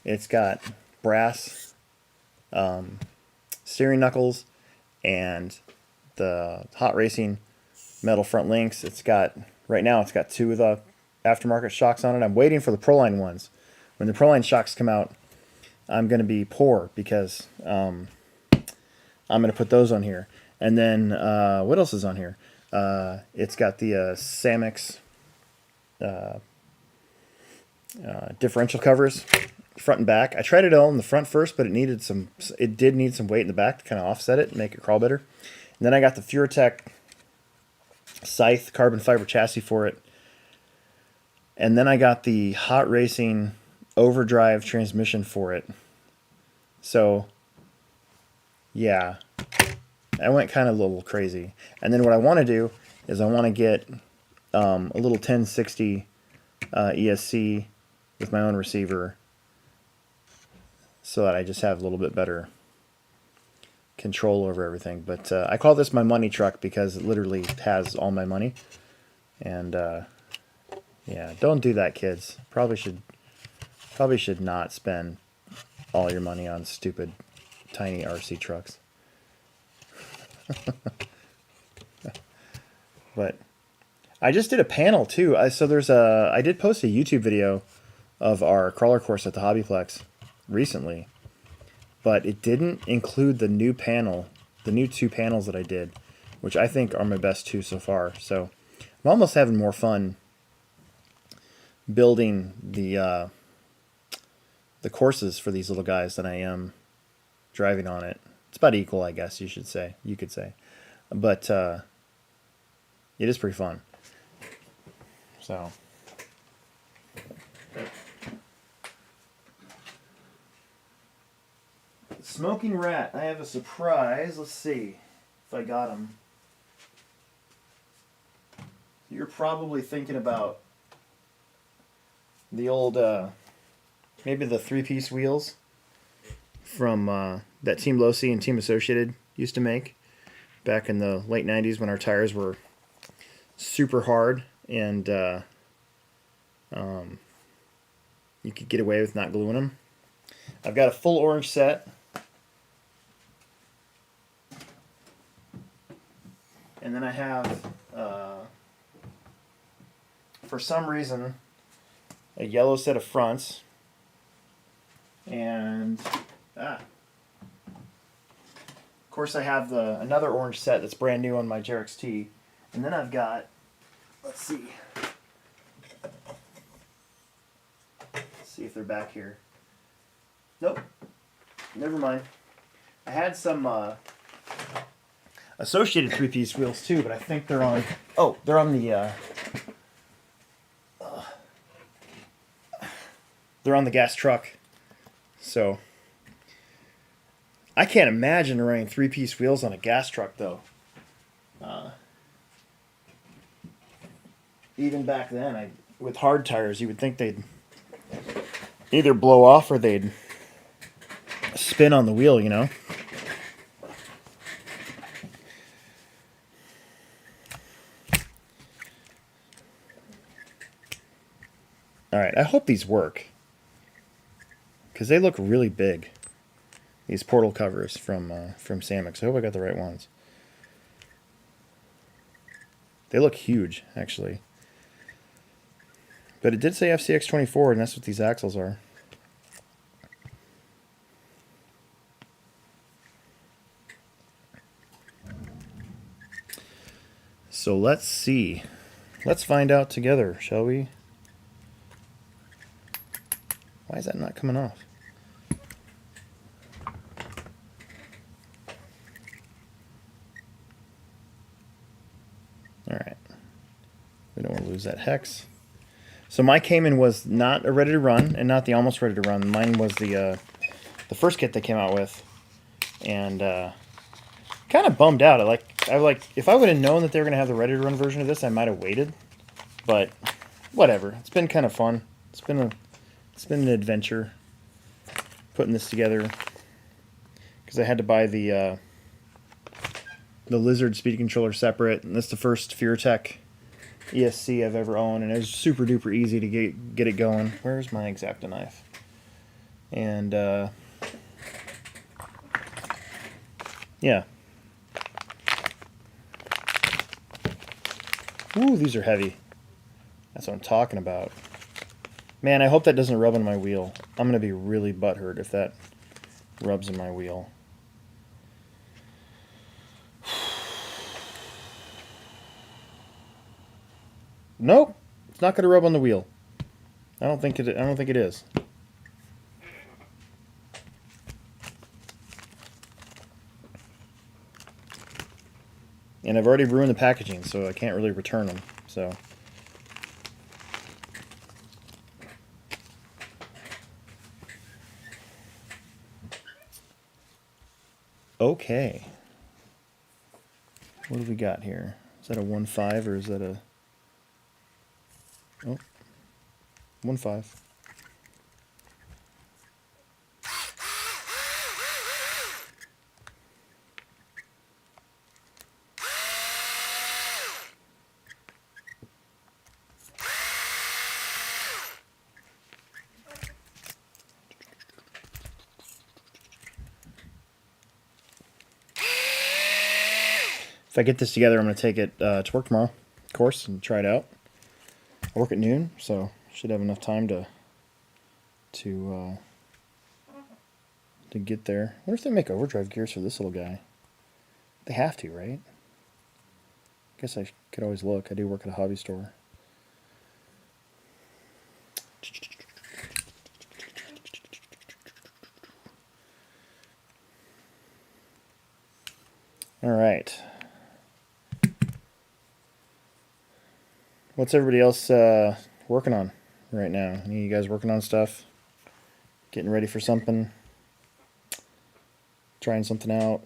It's got brass steering knuckles and the Hot Racing metal front links. It's got, right now it's got 2 of the aftermarket shocks on it. I'm waiting for the Proline ones. When the Proline shocks come out, I'm going to be poor because I'm going to put those on here. And then what else is on here? It's got the Samex differential covers, front and back. I tried it all in the front first, but it did need some weight in the back to kind of offset it and make it crawl better. And then I got the Furitek Scythe carbon fiber chassis for it. And then I got the Hot Racing overdrive transmission for it. So yeah, I went kind of a little crazy. And then what I want to do is I want to get a little 1060 ESC with my own receiver, so that I just have a little bit better control over everything. But I call this my money truck because it literally has all my money. And yeah, don't do that, kids. Probably should not spend all your money on stupid tiny RC trucks. But I just did a panel too. I did post a YouTube video of our crawler course at the HobbyPlex recently, but it didn't include the new panel, the new 2 panels that I did, which I think are my best 2 so far. So I'm almost having more fun building the courses for these little guys than I am driving on it. It's about equal, I guess you could say. But it is pretty fun. So Smoking Rat, I have a surprise. Let's see if I got him. You're probably thinking about the old, maybe the 3-piece wheels from that Team Losi and Team Associated used to make back in the late 90s when our tires were super hard and you could get away with not gluing them. I've got a full orange set. And then I have, for some reason, a yellow set of fronts. And, of course I have another orange set that's brand new on my Jerix T. And then I've got, let's see if they're back here. Nope, never mind. I had some Associated 3-piece wheels too, but I think they're on, they're on the gas truck. So I can't imagine running 3-piece wheels on a gas truck though. Even back then, with hard tires, you would think they'd either blow off or they'd spin on the wheel, you know? Alright, I hope these work, because they look really big. These portal covers from Samix. I hope I got the right ones. They look huge, actually. But it did say FCX24, and that's what these axles are. So let's see. Let's find out together, shall we? Why is that not coming off? Alright. We don't want to lose that hex. So my Cayman was not a ready to run, and not the almost ready to run. Mine was the first kit they came out with, and kind of bummed out. If I would have known that they were gonna have the ready to run version of this, I might have waited. But whatever. It's been kind of fun. It's been an adventure putting this together, because I had to buy the Lizard speed controller separate, and that's the first Furitek ESC I've ever owned, and it was super duper easy to get it going. Where's my X-Acto knife? And yeah. Ooh, these are heavy. That's what I'm talking about. Man, I hope that doesn't rub on my wheel. I'm gonna be really butthurt if that rubs in my wheel. Nope, it's not gonna rub on the wheel. I don't think it is. And I've already ruined the packaging, so I can't really return them. So. Okay. What do we got here? Is that a 1.5 or is that a Oh, 1.5. If I get this together, I'm going to take it to work tomorrow, of course, and try it out. I work at noon, so should have enough time to get there. I wonder if they make overdrive gears for this little guy. They have to, right? I guess I could always look. I do work at a hobby store. All right. What's everybody else working on right now? Any of you guys working on stuff? Getting ready for something? Trying something out?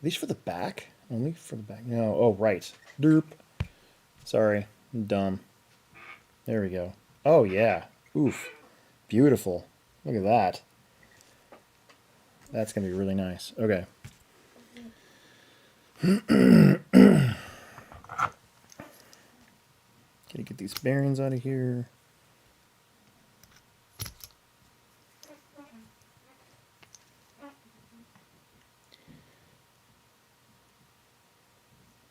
These for the back? Only for the back? No. Oh, right. Derp. Sorry. I'm dumb. There we go. Oh, yeah. Oof. Beautiful. Look at that. That's going to be really nice. Okay. Gotta get these bearings out of here.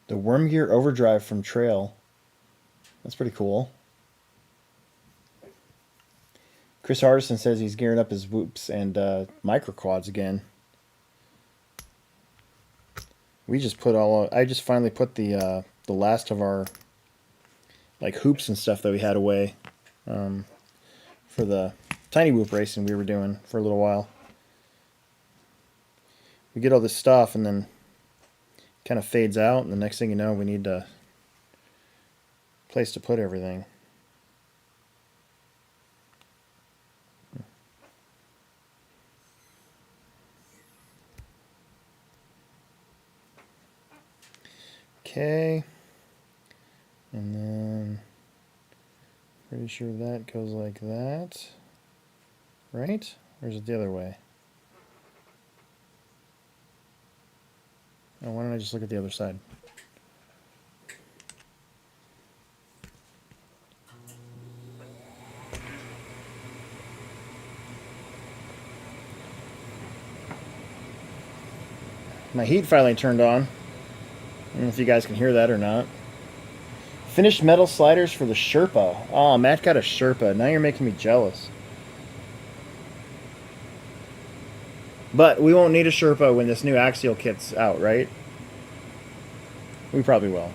The worm gear overdrive from Trail. That's pretty cool. Chris Hardison says he's gearing up his whoops and micro quads again. We just put I just finally put the last of our like hoops and stuff that we had away for the tiny whoop racing we were doing for a little while. We get all this stuff and then kind of fades out, and the next thing you know, we need a place to put everything. Okay, and then pretty sure that goes like that, right? Or is it the other way? Oh, why don't I just look at the other side? My heat finally turned on. I don't know if you guys can hear that or not. Finished metal sliders for the Sherpa. Oh, Matt got a Sherpa. Now you're making me jealous. But we won't need a Sherpa when this new Axial kit's out, right? We probably will.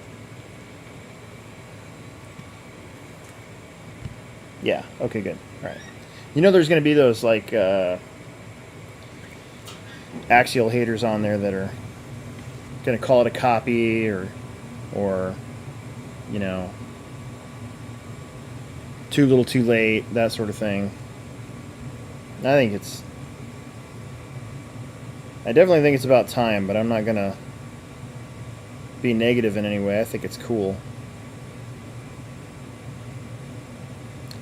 Yeah, okay, good. Alright. You know there's going to be those, like, Axial haters on there that are going to call it a copy or, you know, too little too late, that sort of thing. I definitely think it's about time, but I'm not going to be negative in any way. I think it's cool.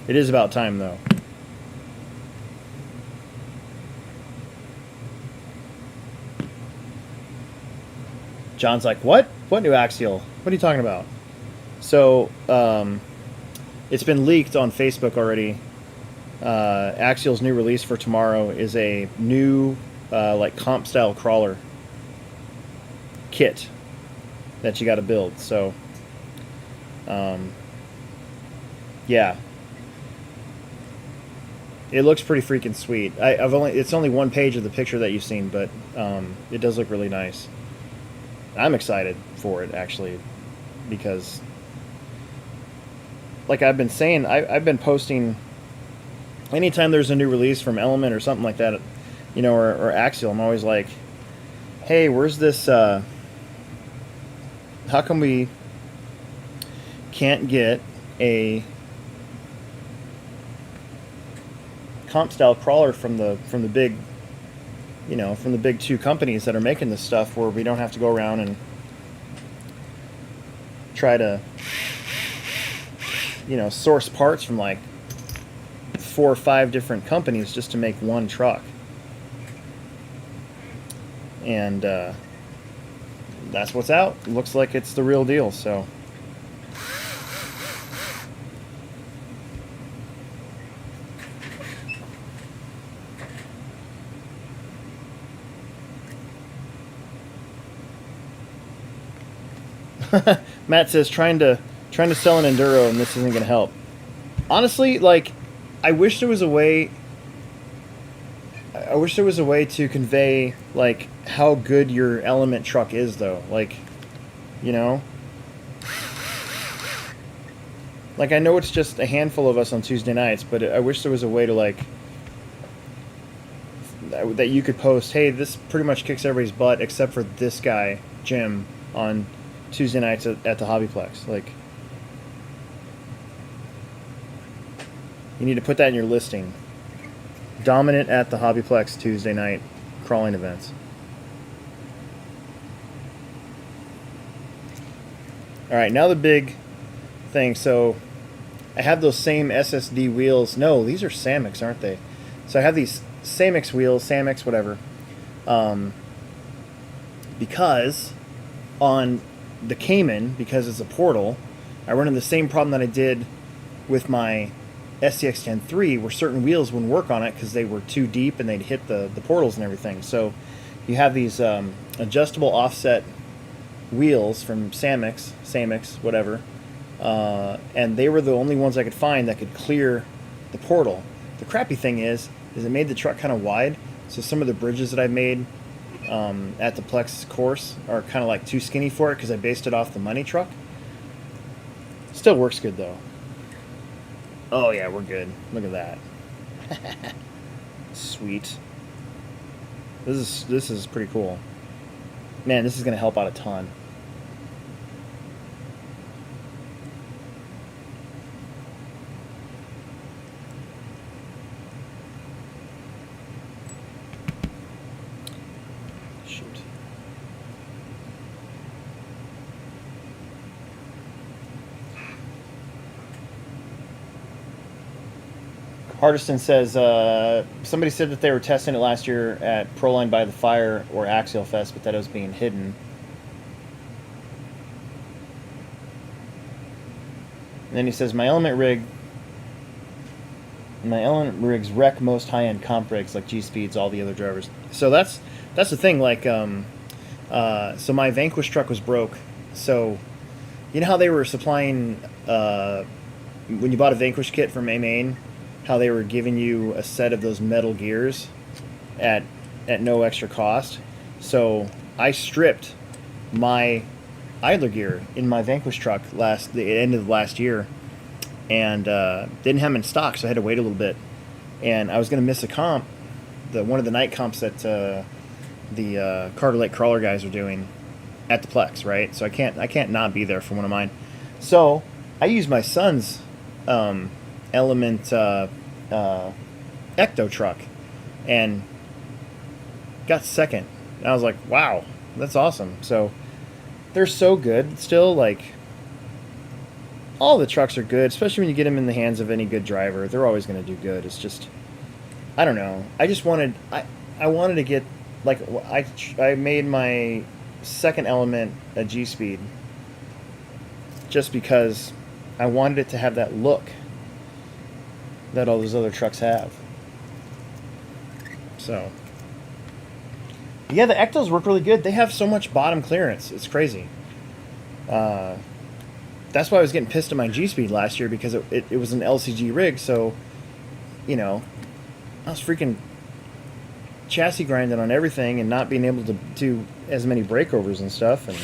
It is about time, though. John's like, what? What new Axial? What are you talking about? So, it's been leaked on Facebook already. Axial's new release for tomorrow is a new, like, comp-style crawler kit that you got to build. So, yeah. It looks pretty freaking sweet. It's only one page of the picture that you've seen, but it does look really nice. I'm excited for it, actually, because, like I've been saying, I've been posting anytime there's a new release from Element or something like that, you know, or Axial. I'm always like, hey, where's this? How come we can't get a comp style crawler from the big, you know, from the big two companies that are making this stuff, where we don't have to go around and try to, you know, source parts from like 4 or 5 different companies just to make one truck. And that's what's out. It looks like it's the real deal. So Matt says trying to sell an enduro and this isn't going to help. Honestly, like, I wish there was a way to convey like how good your element truck is, though. Like, you know, like, I know it's just a handful of us on Tuesday nights, but I wish there was a way to, like, that you could post, hey, this pretty much kicks everybody's butt except for this guy, Jim, on Tuesday nights at the HobbyPlex. Like, you need to put that in your listing. Dominant at the HobbyPlex Tuesday night crawling events. All right, now the big thing. So I have those same SSD wheels. No, these are Samex, aren't they? So I have these Samex wheels, Samex, whatever. Because on the Cayman, because it's a portal, I run into the same problem that I did with my SCX-10-3, where certain wheels wouldn't work on it because they were too deep and they'd hit the portals and everything. So you have these adjustable offset wheels from Samex, whatever, and they were the only ones I could find that could clear the portal. The crappy thing is it made the truck kind of wide, so some of the bridges that I made at the Plex course are kind of like too skinny for it because I based it off the money truck. Still works good though. Oh yeah, we're good. Look at that. Sweet. This is pretty cool. Man, this is gonna help out a ton. Shoot. Hardiston says, somebody said that they were testing it last year at Proline by the Fire or Axial Fest, but that it was being hidden. And then he says, my element rigs wreck most high-end comp rigs like G-Speeds, all the other drivers. So that's the thing. Like, so my Vanquish truck was broke. So you know how they were supplying when you bought a Vanquish kit from Maine, how they were giving you a set of those metal gears at no extra cost. So I stripped my idler gear in my Vanquish truck the end of last year, and didn't have them in stock, so I had to wait a little bit. And I was going to miss a comp, one of the night comps that the Carter Lake Crawler guys are doing at the Plex, right? So I can't not be there for one of mine. So I used my son's Element Ecto truck and got second. And I was like, wow, that's awesome. So they're so good still. Like, all the trucks are good, especially when you get them in the hands of any good driver. They're always going to do good. It's just, I don't know. I just wanted, I wanted to get, like, I made my second Element a G-Speed just because I wanted it to have that look that all those other trucks have. So yeah, the Ectos work really good. They have so much bottom clearance, it's crazy. That's why I was getting pissed at my G-Speed last year, because it was an LCG rig. So, you know, I was freaking chassis grinding on everything and not being able to do as many breakovers and stuff, and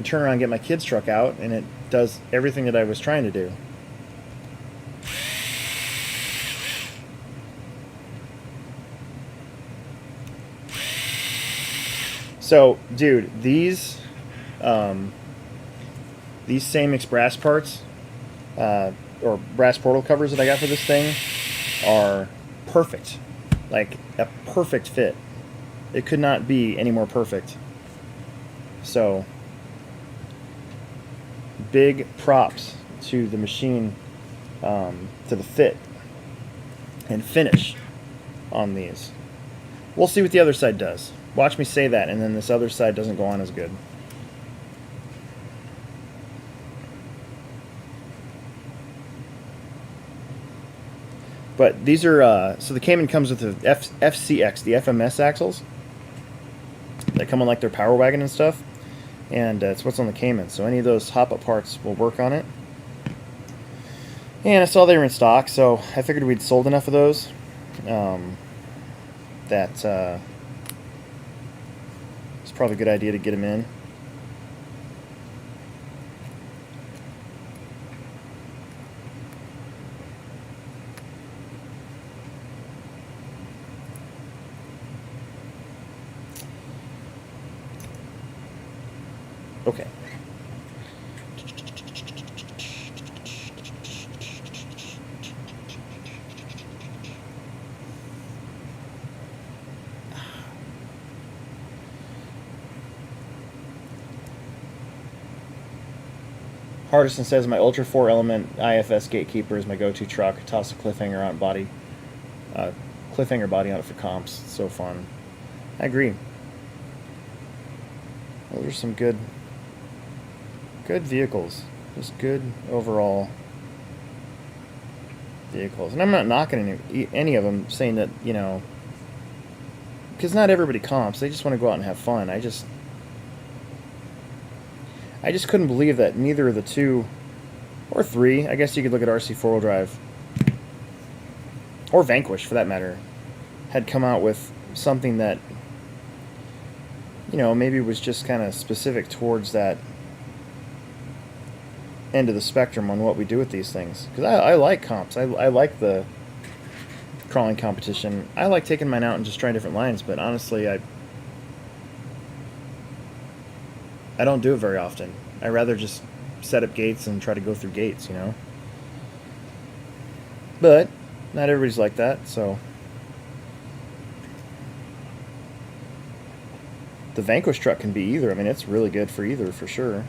turn around and get my kid's truck out and it does everything that I was trying to do. So, dude, these Samex brass parts, or brass portal covers that I got for this thing are perfect. Like a perfect fit. It could not be any more perfect. So, big props to the machine, to the fit and finish on these. We'll see what the other side does. Watch me say that, and then this other side doesn't go on as good. But these are, so the Cayman comes with the FCX, the FMS axles. That come on like their Power Wagon and stuff. And it's what's on the Cayman. So any of those hop-up parts will work on it. And I saw they were in stock, so I figured we'd sold enough of those. That it's probably a good idea to get them in. Okay. Hardison says my Ultra 4 Element IFS Gatekeeper is my go-to truck. Toss a cliffhanger on body, cliffhanger body on it for comps. It's so fun. I agree. Those are some good vehicles. Just good overall vehicles. And I'm not knocking any of them, saying that, you know, because not everybody comps. They just want to go out and have fun. I just couldn't believe that neither of the two, or three, I guess you could look at RC 4-wheel drive, or Vanquish for that matter, had come out with something that, you know, maybe was just kind of specific towards that end of the spectrum on what we do with these things. Because I like comps. I like the crawling competition. I like taking mine out and just trying different lines, but honestly, I don't do it very often. I rather just set up gates and try to go through gates, you know? But not everybody's like that, so the Vanquish truck can be either. I mean, it's really good for either, for sure.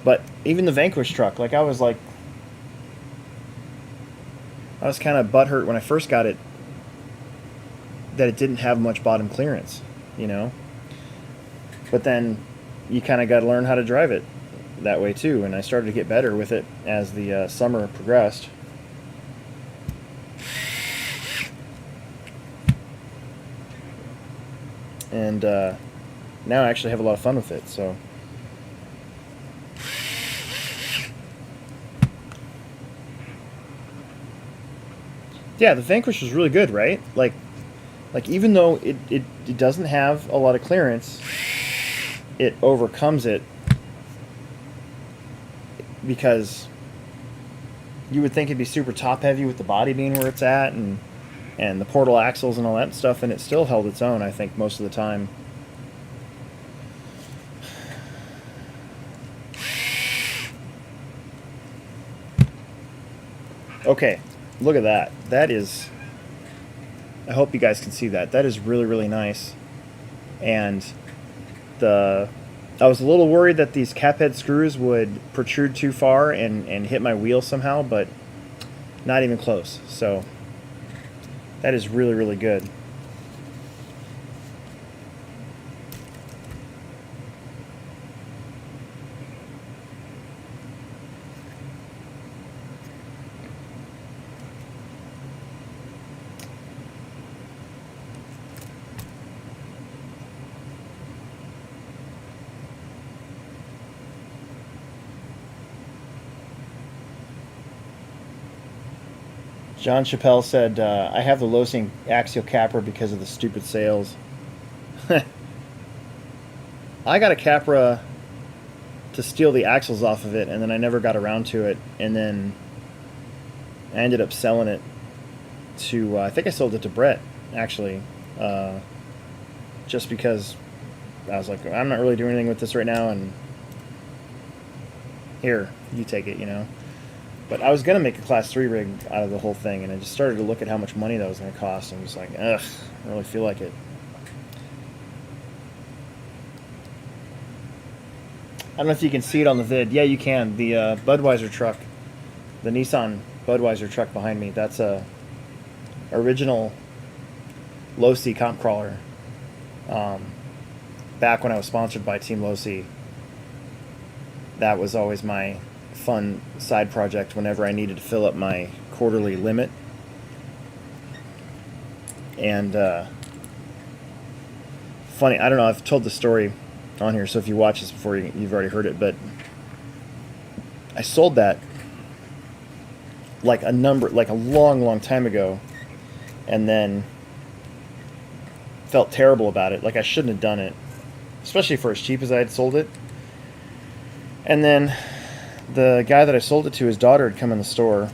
But even the Vanquish truck, like I was kind of butthurt when I first got it that it didn't have much bottom clearance, you know? But then you kind of got to learn how to drive it that way too, and I started to get better with it as the summer progressed. And now I actually have a lot of fun with it, so. Yeah, the Vanquish was really good, right? Like even though it doesn't have a lot of clearance, it overcomes it, because you would think it'd be super top heavy with the body being where it's at and the portal axles and all that stuff, and it still held its own, I think, most of the time. Okay, look at that. That is, I hope you guys can see that. That is really, really nice. And I was a little worried that these cap head screws would protrude too far and hit my wheel somehow, but not even close. So that is really, really good. John Chappelle said, I have the Losing Axial Capra because of the stupid sales. I got a Capra to steal the axles off of it, and then I never got around to it, and then I ended up selling it to, I think I sold it to Brett, actually, just because I was like, I'm not really doing anything with this right now, and here, you take it, you know. But I was gonna make a class 3 rig out of the whole thing, and I just started to look at how much money that was gonna cost, and was like, ugh, I don't really feel like it. I don't know if you can see it on the vid. Yeah, you can. The Budweiser truck, the Nissan Budweiser truck behind me, that's a original low-C comp crawler. Back when I was sponsored by Team Low-C, that was always my fun side project whenever I needed to fill up my quarterly limit. And funny, I don't know, I've told the story on here, so if you watch this before, you've already heard it, but I sold that like a long time ago, and then felt terrible about it. Like I shouldn't have done it, especially for as cheap as I had sold it. And then the guy that I sold it to, his daughter had come in the store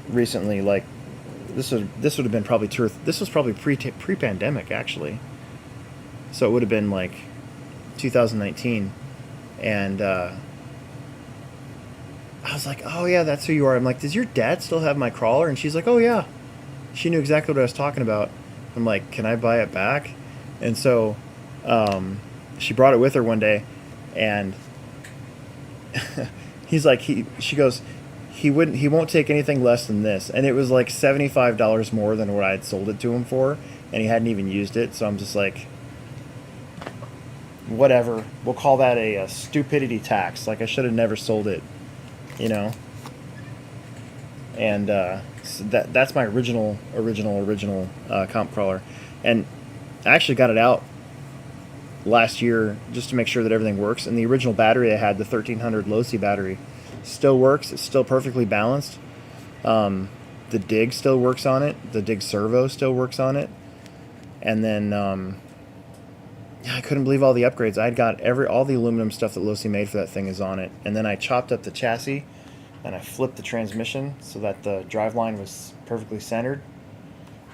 recently. Like this would have been probably this was probably pre-pandemic actually. So it would have been like 2019, and I was like, "Oh yeah, that's who you are." I'm like, "Does your dad still have my crawler?" And she's like, "Oh yeah." She knew exactly what I was talking about. I'm like, "Can I buy it back?" And so she brought it with her one day, and he's like, she goes, he won't take anything less than this, and it was like $75 more than what I had sold it to him for, and he hadn't even used it. So I'm just like, whatever, we'll call that a stupidity tax. Like I should have never sold it, you know. And so that's my original comp crawler, and I actually got it out last year just to make sure that everything works. And the original battery I had, the 1300 low-C battery, still works. It's still perfectly balanced. The dig still works on it. The dig servo still works on it. And then yeah, I couldn't believe all the upgrades. I had got all the aluminum stuff that Low-C made for that thing is on it. And then I chopped up the chassis, and I flipped the transmission so that the driveline was perfectly centered.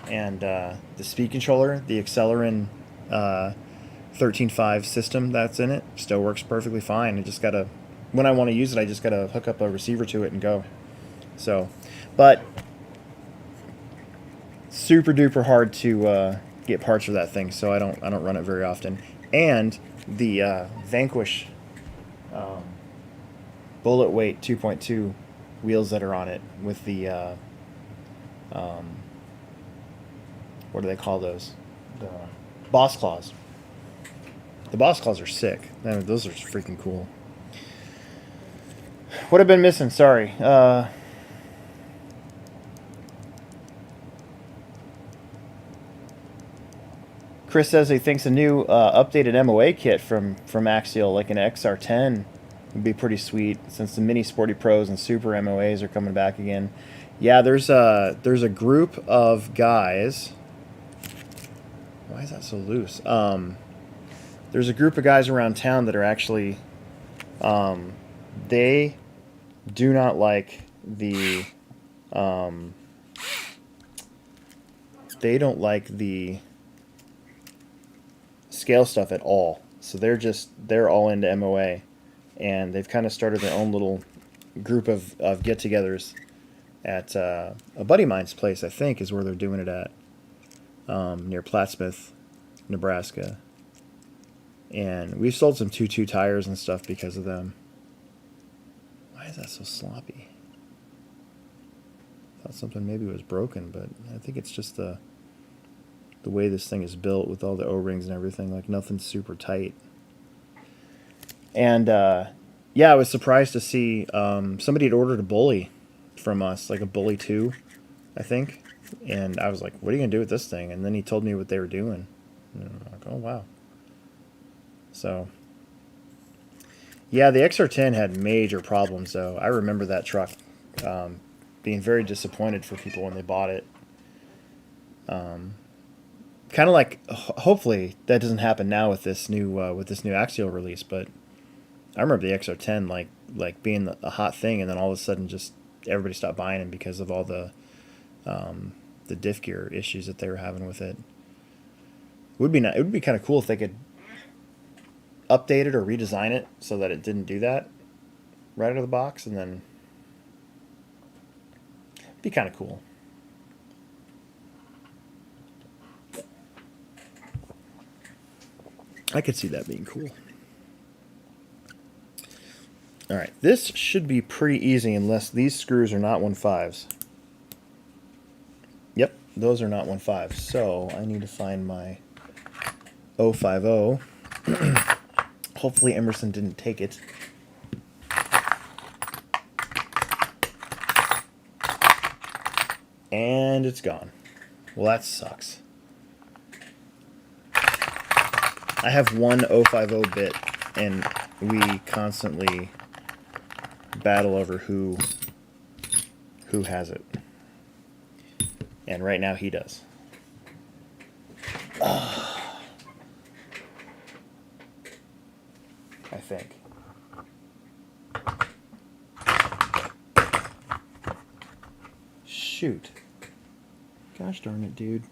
And the speed controller, the Accelerin 13.5 system that's in it, still works perfectly fine. I just gotta, when I want to use it, I just gotta hook up a receiver to it and go. So, but super duper hard to get parts for that thing, so I don't run it very often. And the Vanquish bullet weight 2.2 wheels that are on it with the what do they call those? The Boss Claws. The Boss Claws are sick. Man, those are freaking cool. What have been missing? Sorry. Chris says he thinks a new updated MOA kit from Axial, like an XR10, would be pretty sweet, since the Mini Sporty Pros and Super MOAs are coming back again. Yeah, there's a group of guys. Why is that so loose? There's a group of guys around town that are actually, they do not like the, they don't like the scale stuff at all. So they're all into MOA, and they've kind of started their own little group of get-togethers at a buddy of mine's place, I think, is where they're doing it at, near Plattsmouth, Nebraska. And we've sold some 2.2 tires and stuff because of them. Why is that so sloppy? Thought something maybe was broken, but I think it's just the way this thing is built with all the O-rings and everything. Like, nothing's super tight. And yeah, I was surprised to see somebody had ordered a Bully from us, like a Bully 2, I think. And I was like, what are you going to do with this thing? And then he told me what they were doing. And I'm like, oh, wow. So, yeah, the XR10 had major problems, though. I remember that truck being very disappointed for people when they bought it. Kind of like, hopefully that doesn't happen now with this new Axial release, but I remember the XR10 like being a hot thing, and then all of a sudden just everybody stopped buying them because of all the diff gear issues that they were having with it. It would be kind of cool if they could update it or redesign it so that it didn't do that. right out of the box, and then it'd be kind of cool. I could see that being cool. All right, this should be pretty easy unless these screws are not 1/5s. Yep, those are not 1/5. So I need to find my 050. Hopefully Emerson didn't take it. And it's gone. Well, that sucks. I have one 050 bit, and we constantly battle over who has it. And right now he does. I think. Shoot. Gosh darn it, dude.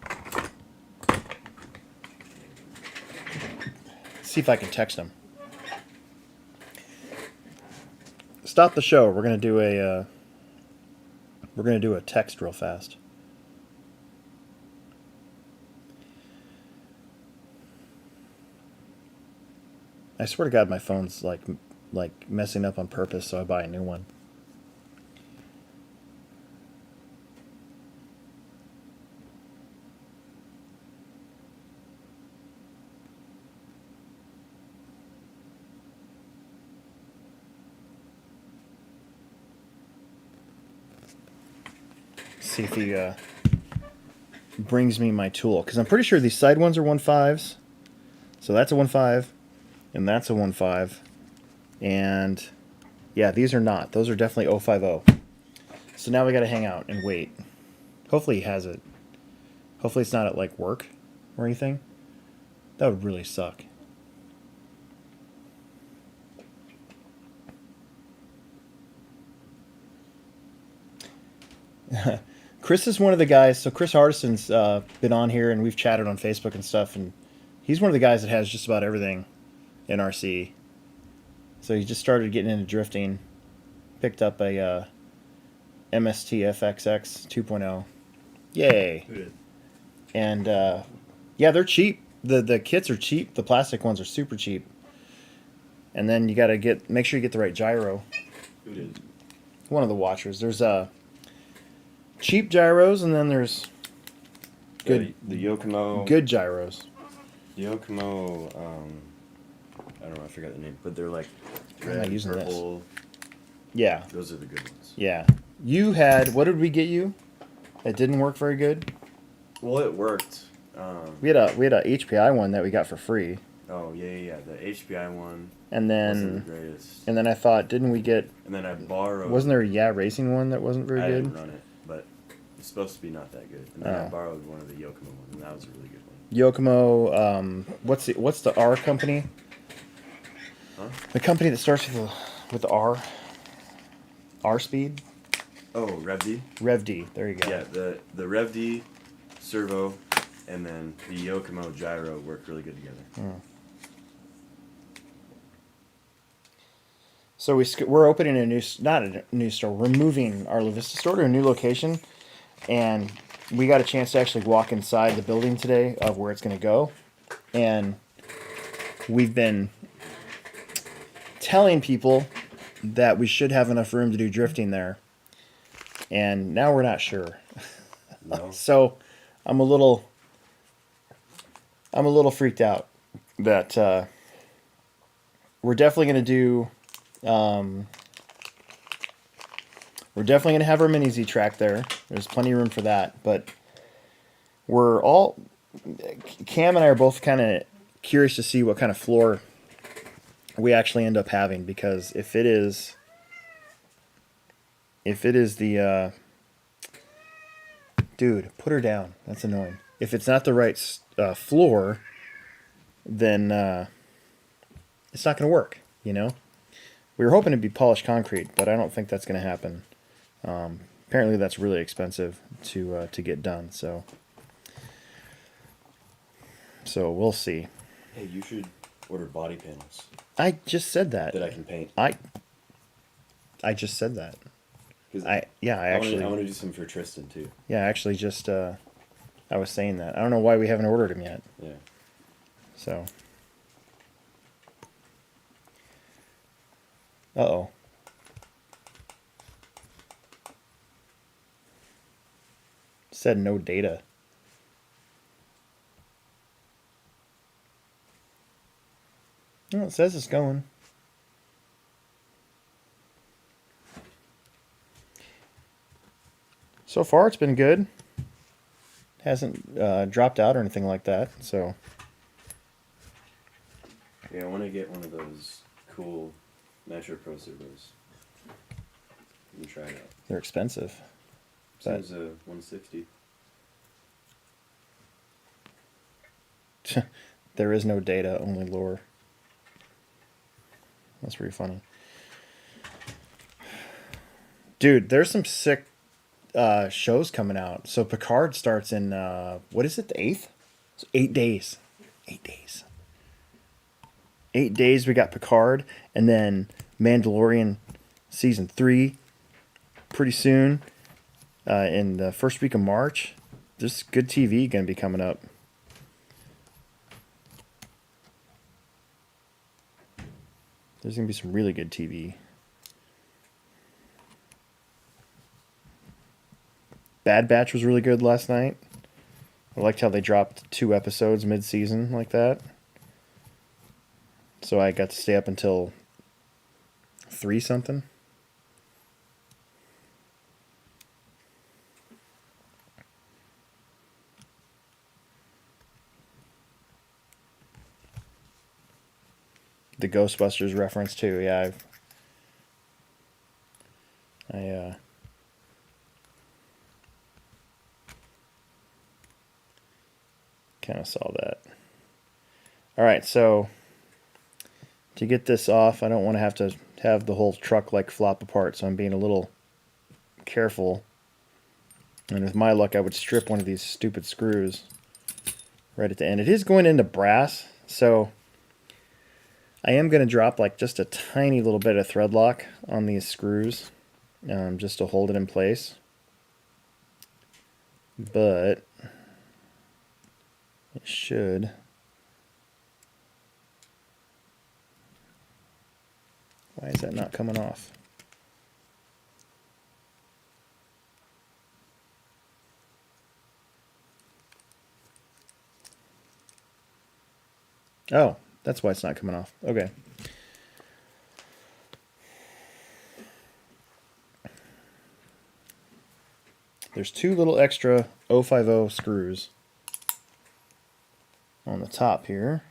See if I can text him. Stop the show. We're gonna do a text real fast. I swear to God, my phone's like messing up on purpose, so I buy a new one. See if he brings me my tool, because I'm pretty sure these side ones are 1/5s. So that's a 1/5, and that's a 1/5, and yeah, these are not. Those are definitely 050. So now we got to hang out and wait. Hopefully he has it. Hopefully it's not at like work or anything. That would really suck. Chris is one of the guys. So Chris Hardison's been on here, and we've chatted on Facebook and stuff, and he's one of the guys that has just about everything in RC. So he just started getting into drifting. Picked up a MST FXX 2.0. Yay! Who did? And yeah, they're cheap. The kits are cheap. The plastic ones are super cheap. And then you got to make sure you get the right gyro. Who did? One of the watchers. There's cheap gyros, and then there's good The Yokomo. good gyros. The Yokomo. I don't know. I forgot the name, but they're like I'm not red, using this. purple. Yeah, Those are the good ones. yeah. You had, what did we get you? That didn't work very good. Well, it worked. We had a HPI one that we got for free, Oh yeah. The HBI one and wasn't then the greatest. I thought, didn't we get? And then I borrowed. Wasn't there a Racing one that wasn't very I good? didn't run it, but it's supposed to be not that good. And then I Oh. borrowed one of the Yokomo ones, and that was a really good one. Yokomo. What's the R company? Huh? The company that starts with the R. R Speed. Oh, Rev D. Rev D. There you go. Yeah, the Rev D servo, and then the Yokomo gyro work really good together. So we're opening not a new store. We're moving our La Vista store to a new location, and we got a chance to actually walk inside the building today of where it's going to go, and we've been telling people that we should have enough room to do drifting there, and now we're not sure. No. So I'm a little freaked out that we're definitely going to do. We're definitely going to have our mini Z track there. There's plenty of room for that, but Cam and I are both kind of curious to see what kind of floor we actually end up having, because if it is the dude, put her down. That's annoying. If it's not the right floor, then it's not going to work, you know? We were hoping it'd be polished concrete, but I don't think that's going to happen. Apparently that's really expensive to get done, so we'll see. Hey, you should order body panels I just said that. that I can paint. I just said that. 'Cause I actually I want to do some for Tristan too. yeah, I actually just I was saying that. I don't know why we haven't ordered them yet. Yeah. So. Uh-oh. Said no data. No, it says it's going. So far, it's been good. Hasn't dropped out or anything like that. So. Yeah, I want to get one of those cool Metro Pro servos. And try it out. They're expensive. Seems 160. There is no data, only lore. That's pretty funny. Dude, there's some sick shows coming out. So Picard starts in, what is it, the 8th? So 8 days. 8 days. 8 days we got Picard, and then Mandalorian Season 3 pretty soon. In the first week of March. There's good TV going to be coming up. There's going to be some really good TV. Bad Batch was really good last night. I liked how they dropped 2 episodes mid-season like that. So I got to stay up until 3 something. The Ghostbusters reference too, yeah. I kind of saw that. All right, so to get this off, I don't want to have the whole truck like flop apart, so I'm being a little careful. And with my luck, I would strip one of these stupid screws right at the end. It is going into brass, so I am going to drop like just a tiny little bit of thread lock on these screws just to hold it in place. But it should. Why is that not coming off? Oh, that's why it's not coming off. Okay. There's 2 little extra 050 screws on the top here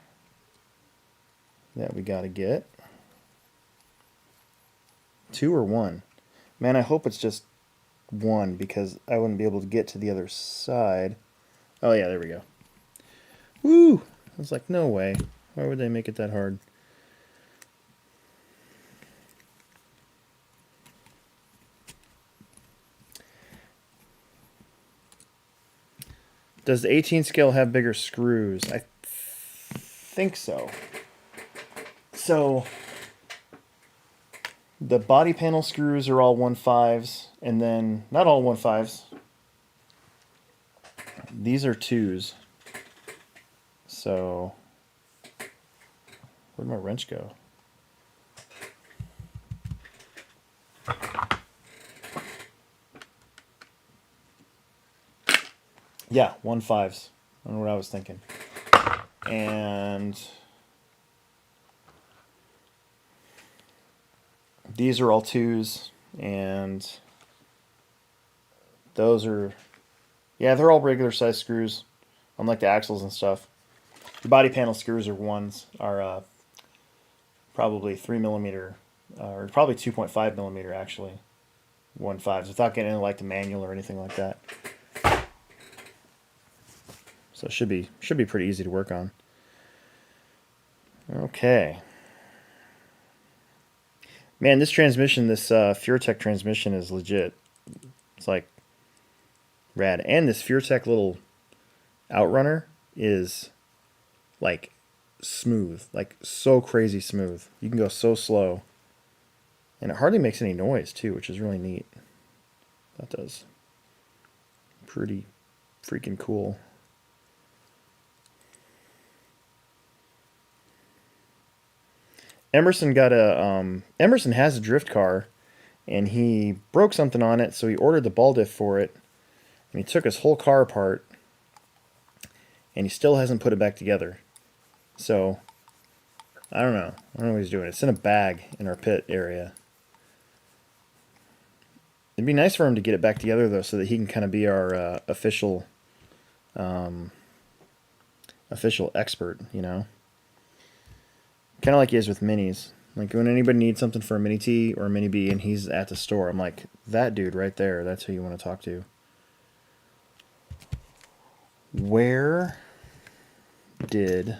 that we got to get. 2 or 1? Man, I hope it's just 1 because I wouldn't be able to get to the other side. Oh yeah, there we go. Woo! I was like, no way. Why would they make it that hard? Does the 18 scale have bigger screws? I think so. So the body panel screws are all 1/5s, and then not all 1/5s. These are 2s. So where'd my wrench go? Yeah, 1/5s. I don't know what I was thinking. And these are all 2s, and those are, yeah, they're all regular size screws, unlike the axles and stuff. The body panel screws are 1s, are probably 3mm, or probably 2.5mm actually, 1/5s, without getting into like the manual or anything like that. So it should be pretty easy to work on. Okay. Man, this transmission, this Furitek transmission is legit. It's like rad. And this Furitek little outrunner is like smooth, like so crazy smooth. You can go so slow And it hardly makes any noise too, which is really neat. That does. Pretty freaking cool. Emerson Emerson has a drift car, and he broke something on it, so he ordered the ball diff for it, and he took his whole car apart, and he still hasn't put it back together. So I don't know what he's doing. It's in a bag in our pit area. It'd be nice for him to get it back together though, so that he can kind of be our official expert, you know. Kind of like he is with minis. Like when anybody needs something for a mini T or a mini B and he's at the store, I'm like, that dude right there, that's who you want to talk to. Where did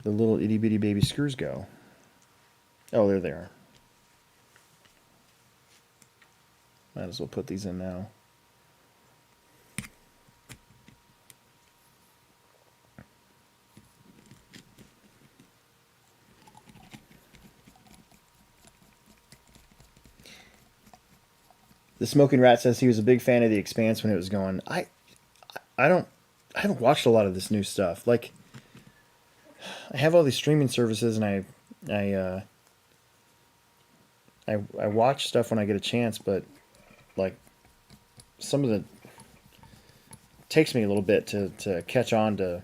the little itty bitty baby screws go? Oh, there they are. Might as well put these in now. The Smoking Rat says he was a big fan of The Expanse when it was going. I haven't watched a lot of this new stuff. Like, I have all these streaming services, and I watch stuff when I get a chance, but like some of the takes me a little bit to catch on to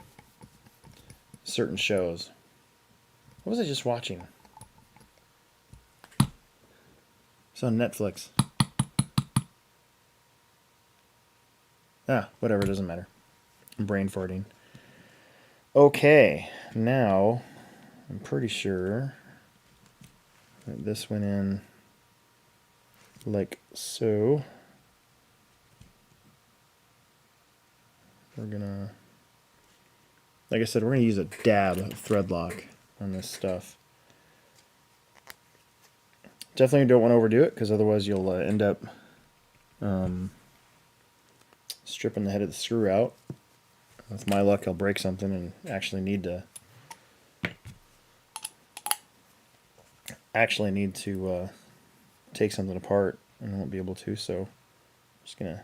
certain shows. What was I just watching? It's on Netflix. Whatever, it doesn't matter. I'm brain farting. Okay, now I'm pretty sure that this went in like so. We're gonna, like I said, we're gonna use a dab thread lock on this stuff. Definitely don't want to overdo it, because otherwise you'll end up stripping the head of the screw out. With my luck, I'll break something and actually need to take something apart, and I won't be able to. So I'm just gonna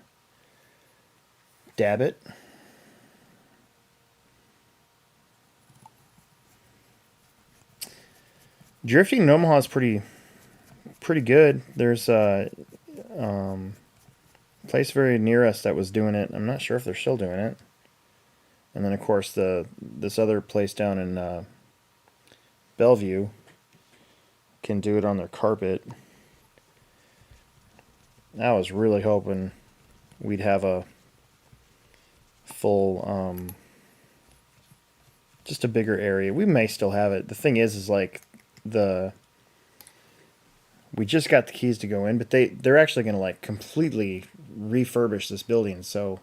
dab it. Drifting in Omaha is pretty good. There's a place very near us that was doing it. I'm not sure if they're still doing it. And then of course this other place down in Bellevue can do it on their carpet. I was really hoping we'd have a full just a bigger area. We may still have it. The thing is like we just got the keys to go in, but they're actually going to like completely refurbish this building. So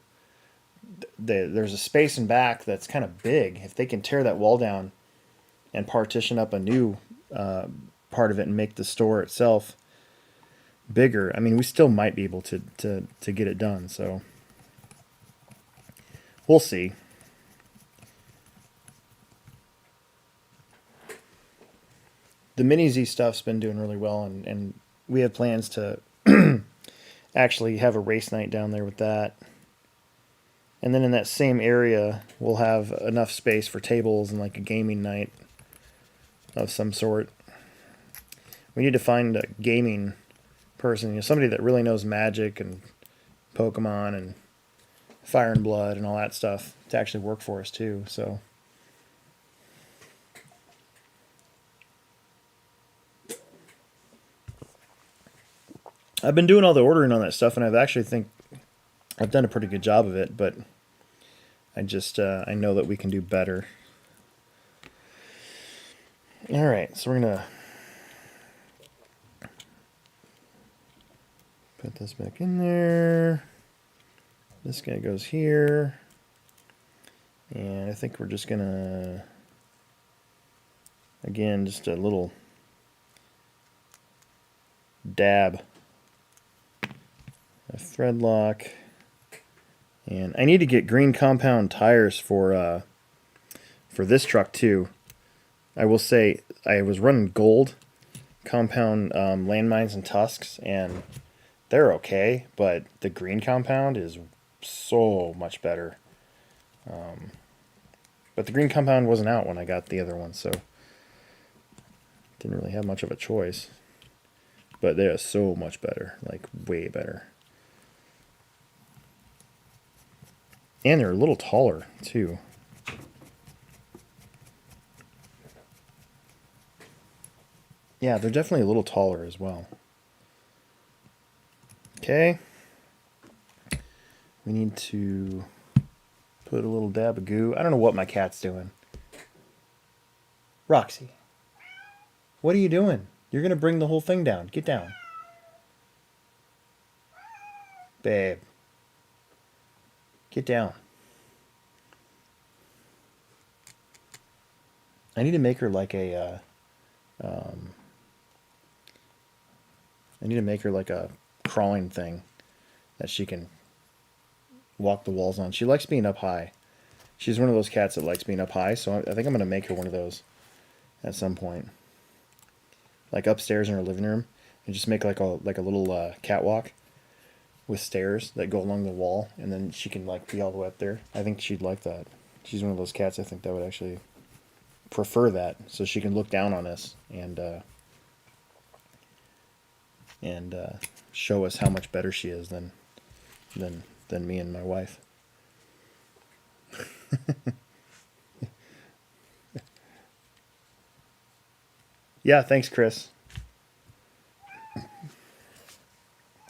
there's a space in back that's kind of big. If they can tear that wall down and partition up a new part of it and make the store itself bigger, I mean, we still might be able to get it done. So we'll see. The Mini Z stuff's been doing really well, and we have plans to actually have a race night down there with that. And then in that same area, we'll have enough space for tables and like a gaming night of some sort. We need to find a gaming person, somebody that really knows Magic and Pokemon and Fire and Blood and all that stuff to actually work for us too. So I've been doing all the ordering on that stuff, and I think I've done a pretty good job of it, but I know that we can do better. All right, so we're gonna put this back in there. This guy goes here, and I think we're just gonna, again, just a little dab. A thread lock, and I need to get green compound tires for this truck too. I will say I was running gold compound landmines and tusks, and they're okay, but the green compound is so much better. But the green compound wasn't out when I got the other one, so didn't really have much of a choice. But they are so much better, like way better. And they're a little taller, too. Yeah, they're definitely a little taller as well. Okay. We need to put a little dab of goo. I don't know what my cat's doing. Roxy, what are you doing? You're going to bring the whole thing down. Get down. Babe. Get down. I need to make her like a... I need to make her like a crawling thing that she can walk the walls on. She likes being up high. She's one of those cats that likes being up high, so I think I'm going to make her one of those at some point. Like upstairs in her living room, and just make like a little catwalk with stairs that go along the wall, and then she can like be all the way up there. I think she'd like that. She's one of those cats I think that would actually prefer that, so she can look down on us and show us how much better she is than me and my wife. Yeah, thanks, Chris.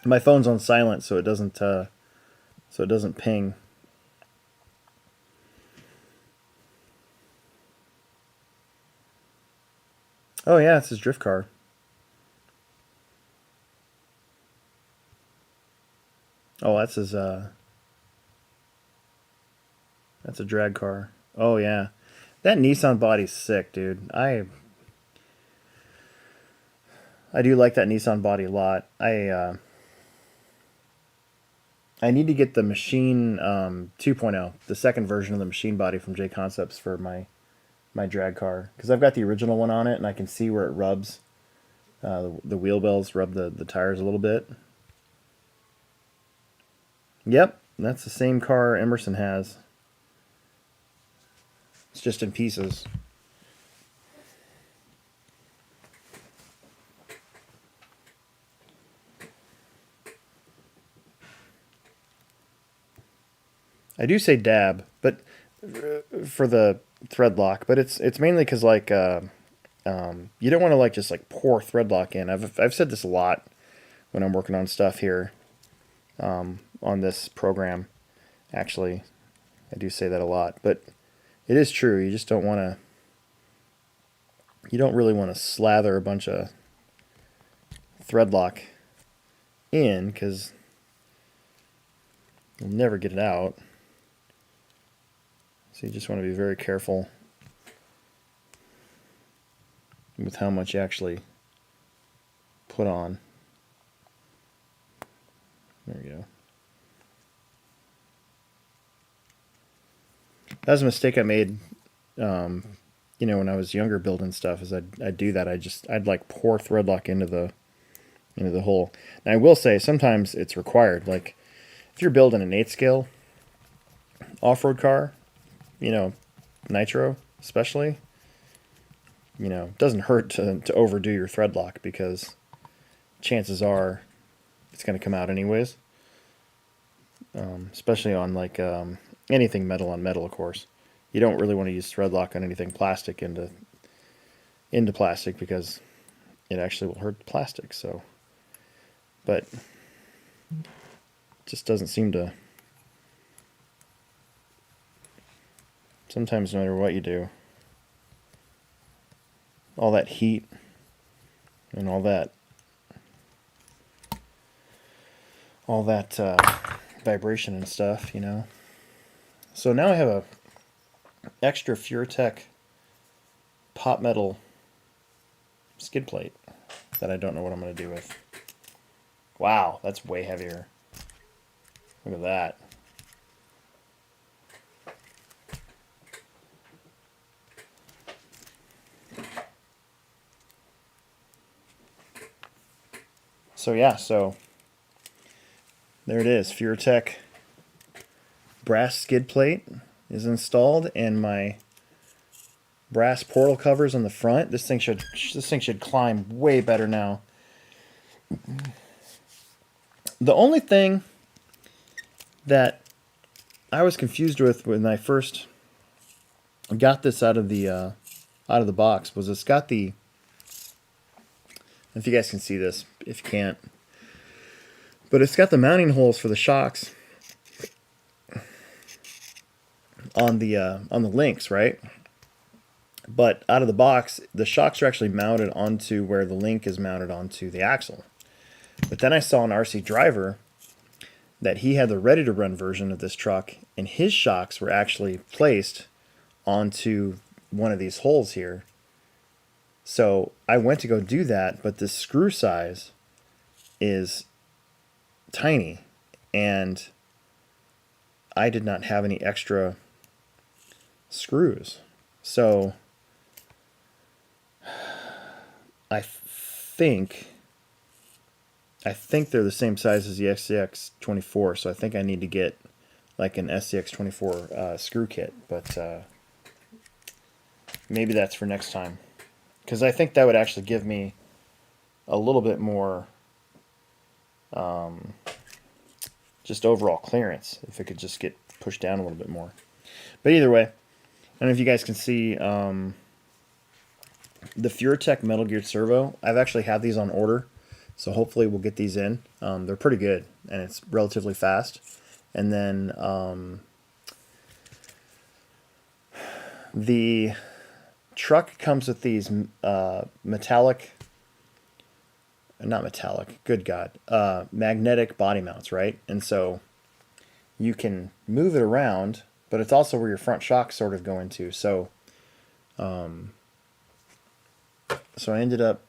My phone's on silent, so it doesn't ping. Oh yeah, it's his drift car. Oh, that's his that's a drag car. Oh yeah. That Nissan body's sick, dude. I do like that Nissan body a lot. I need to get the Machine 2.0, the second version of the Machine body from J Concepts for my drag car, because I've got the original one on it, and I can see where it rubs. The wheel bells rub the tires a little bit. Yep, that's the same car Emerson has. It's just in pieces. I do say dab, but for the thread lock, but it's mainly because like you don't want to like just like pour thread lock in. I've said this a lot when I'm working on stuff here on this program. Actually, I do say that a lot, but it is true. You just don't want to. You don't really want to slather a bunch of thread lock in, because you'll never get it out. So you just want to be very careful with how much you actually put on. There we go. That was a mistake I made, when I was younger building stuff. Is I'd do that. I'd like pour thread lock into the hole. Now I will say sometimes it's required. Like if you're building an 8 scale off-road car, nitro especially, it doesn't hurt to overdo your thread lock, because chances are it's going to come out anyways. Especially on like anything metal on metal, of course. You don't really want to use thread lock on anything plastic into plastic, because it actually will hurt the plastic. So, but it just doesn't seem to. Sometimes, no matter what you do, all that heat and all that vibration and stuff, So now I have a extra Furitek pot metal skid plate that I don't know what I'm going to do with. Wow, that's way heavier. Look at that. So yeah, so there it is. Furitek brass skid plate is installed, and my brass portal covers on the front. This thing should climb way better now. The only thing that I was confused with when I first got this out of the box was it's got the, if you guys can see this, if you can't, but it's got the mounting holes for the shocks on the links, right? But out of the box, the shocks are actually mounted onto where the link is mounted onto the axle. But then I saw an RC driver that he had the ready-to-run version of this truck, and his shocks were actually placed onto one of these holes here. So I went to go do that, but the screw size is tiny, and I did not have any extra screws. So I think they're the same size as the SCX-24, so I think I need to get like an SCX-24 screw kit, but maybe that's for next time, because I think that would actually give me a little bit more just overall clearance if it could just get pushed down a little bit more. But either way, I don't know if you guys can see the Furitek metal geared servo. I've actually had these on order, so hopefully we'll get these in. They're pretty good, and it's relatively fast. And then the truck comes with these magnetic body mounts, right? And so you can move it around, but it's also where your front shocks sort of go into. So so I ended up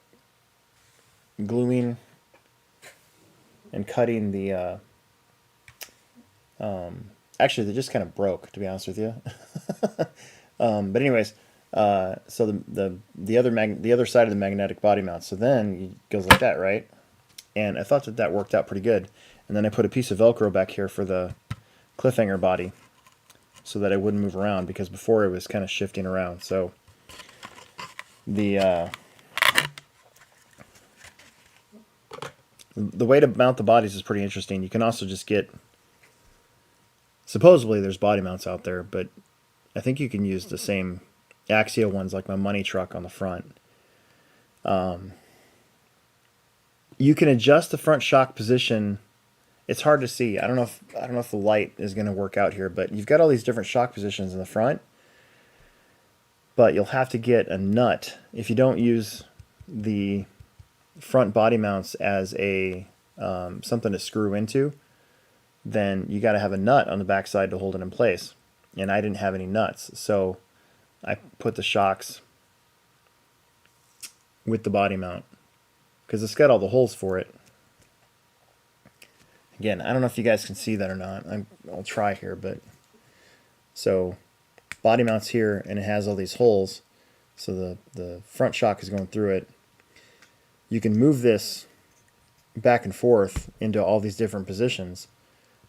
gluing and cutting the actually they just kind of broke, to be honest with you. But anyways, so the other side of the magnetic body mount, so then it goes like that, right? And I thought that worked out pretty good. And then I put a piece of Velcro back here for the cliffhanger body so that it wouldn't move around, because before it was kind of shifting around. So the way to mount the bodies is pretty interesting. You can also just get, supposedly there's body mounts out there, but I think you can use the same Axial ones like my money truck on the front. You can adjust the front shock position. It's hard to see. I don't know if the light is going to work out here, but you've got all these different shock positions in the front. But you'll have to get a nut if you don't use the front body mounts as a something to screw into. Then you got to have a nut on the backside to hold it in place, and I didn't have any nuts, so I put the shocks with the body mount because it's got all the holes for it. Again, I don't know if you guys can see that or not. I'll try here, but so body mounts here, and it has all these holes, so the front shock is going through it. You can move this back and forth into all these different positions,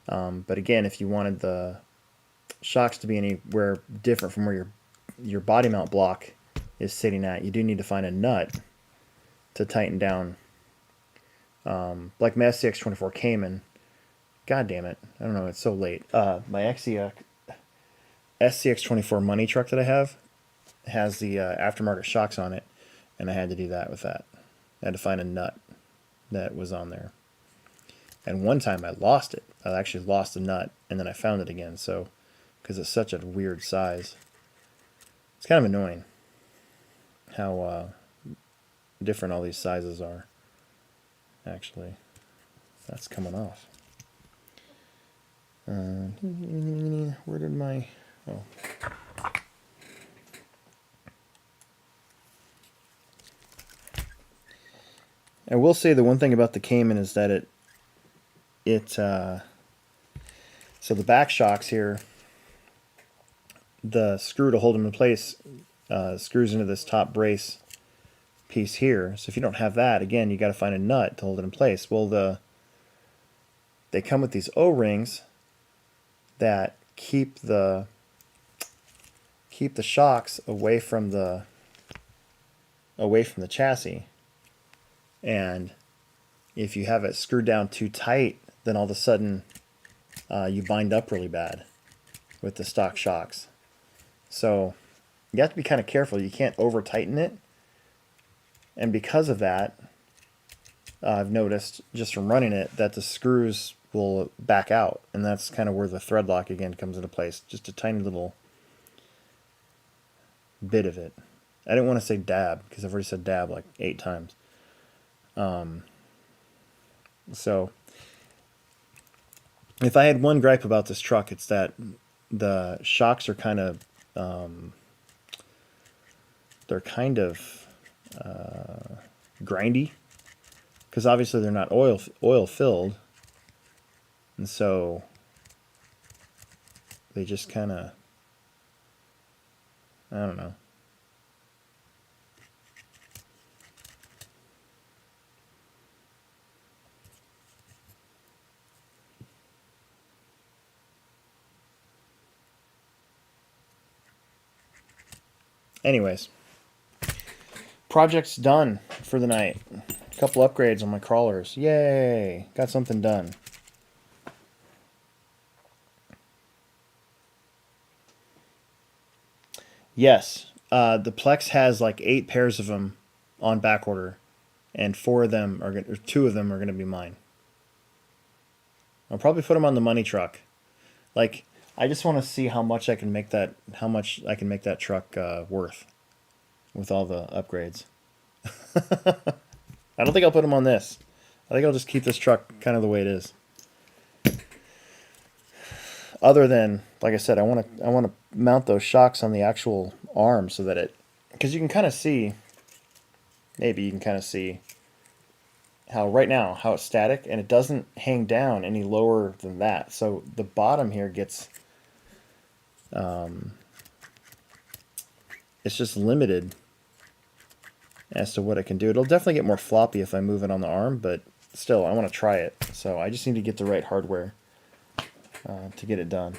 but again, if you wanted the shocks to be anywhere different from where your body mount block is sitting at, you do need to find a nut to tighten down. Like my SCX-24 Cayman, god damn it, I don't know, it's so late. My SCX-24 money truck that I have has the aftermarket shocks on it, and I had to do that with that. I had to find a nut that was on there. And one time I lost it. I actually lost the nut, and then I found it again, so because it's such a weird size. It's kind of annoying how different all these sizes are. Actually, that's coming off. Where did my... Oh. I will say the one thing about the Cayman is that so the back shocks here, the screw to hold them in place screws into this top brace piece here. So if you don't have that, again, you got to find a nut to hold it in place. Well, they come with these O-rings that keep the shocks away from the chassis. And if you have it screwed down too tight, then all of a sudden you bind up really bad with the stock shocks. So you have to be kind of careful. You can't over tighten it. And because of that, I've noticed just from running it that the screws will back out. And that's kind of where the thread lock again comes into place. Just a tiny little bit of it. I didn't want to say dab because I've already said dab like 8 times. So if I had one gripe about this truck, it's that the shocks are kind of grindy, because obviously they're not oil filled, and so they just kind of, I don't know. Anyways, project's done for the night. A couple upgrades on my crawlers. Yay! Got something done. Yes, the Plex has like 8 pairs of them on back order, and 4 of them are or 2 of them are gonna be mine. I'll probably put them on the money truck. Like, I just want to see how much I can make that truck worth with all the upgrades. I don't think I'll put them on this. I think I'll just keep this truck kind of the way it is. Other than, like I said, I want to mount those shocks on the actual arm so that because you can kind of see, maybe you can kind of see how right now how it's static and it doesn't hang down any lower than that. So the bottom here gets it's just limited as to what it can do. It'll definitely get more floppy if I move it on the arm, but still, I want to try it. So I just need to get the right hardware to get it done.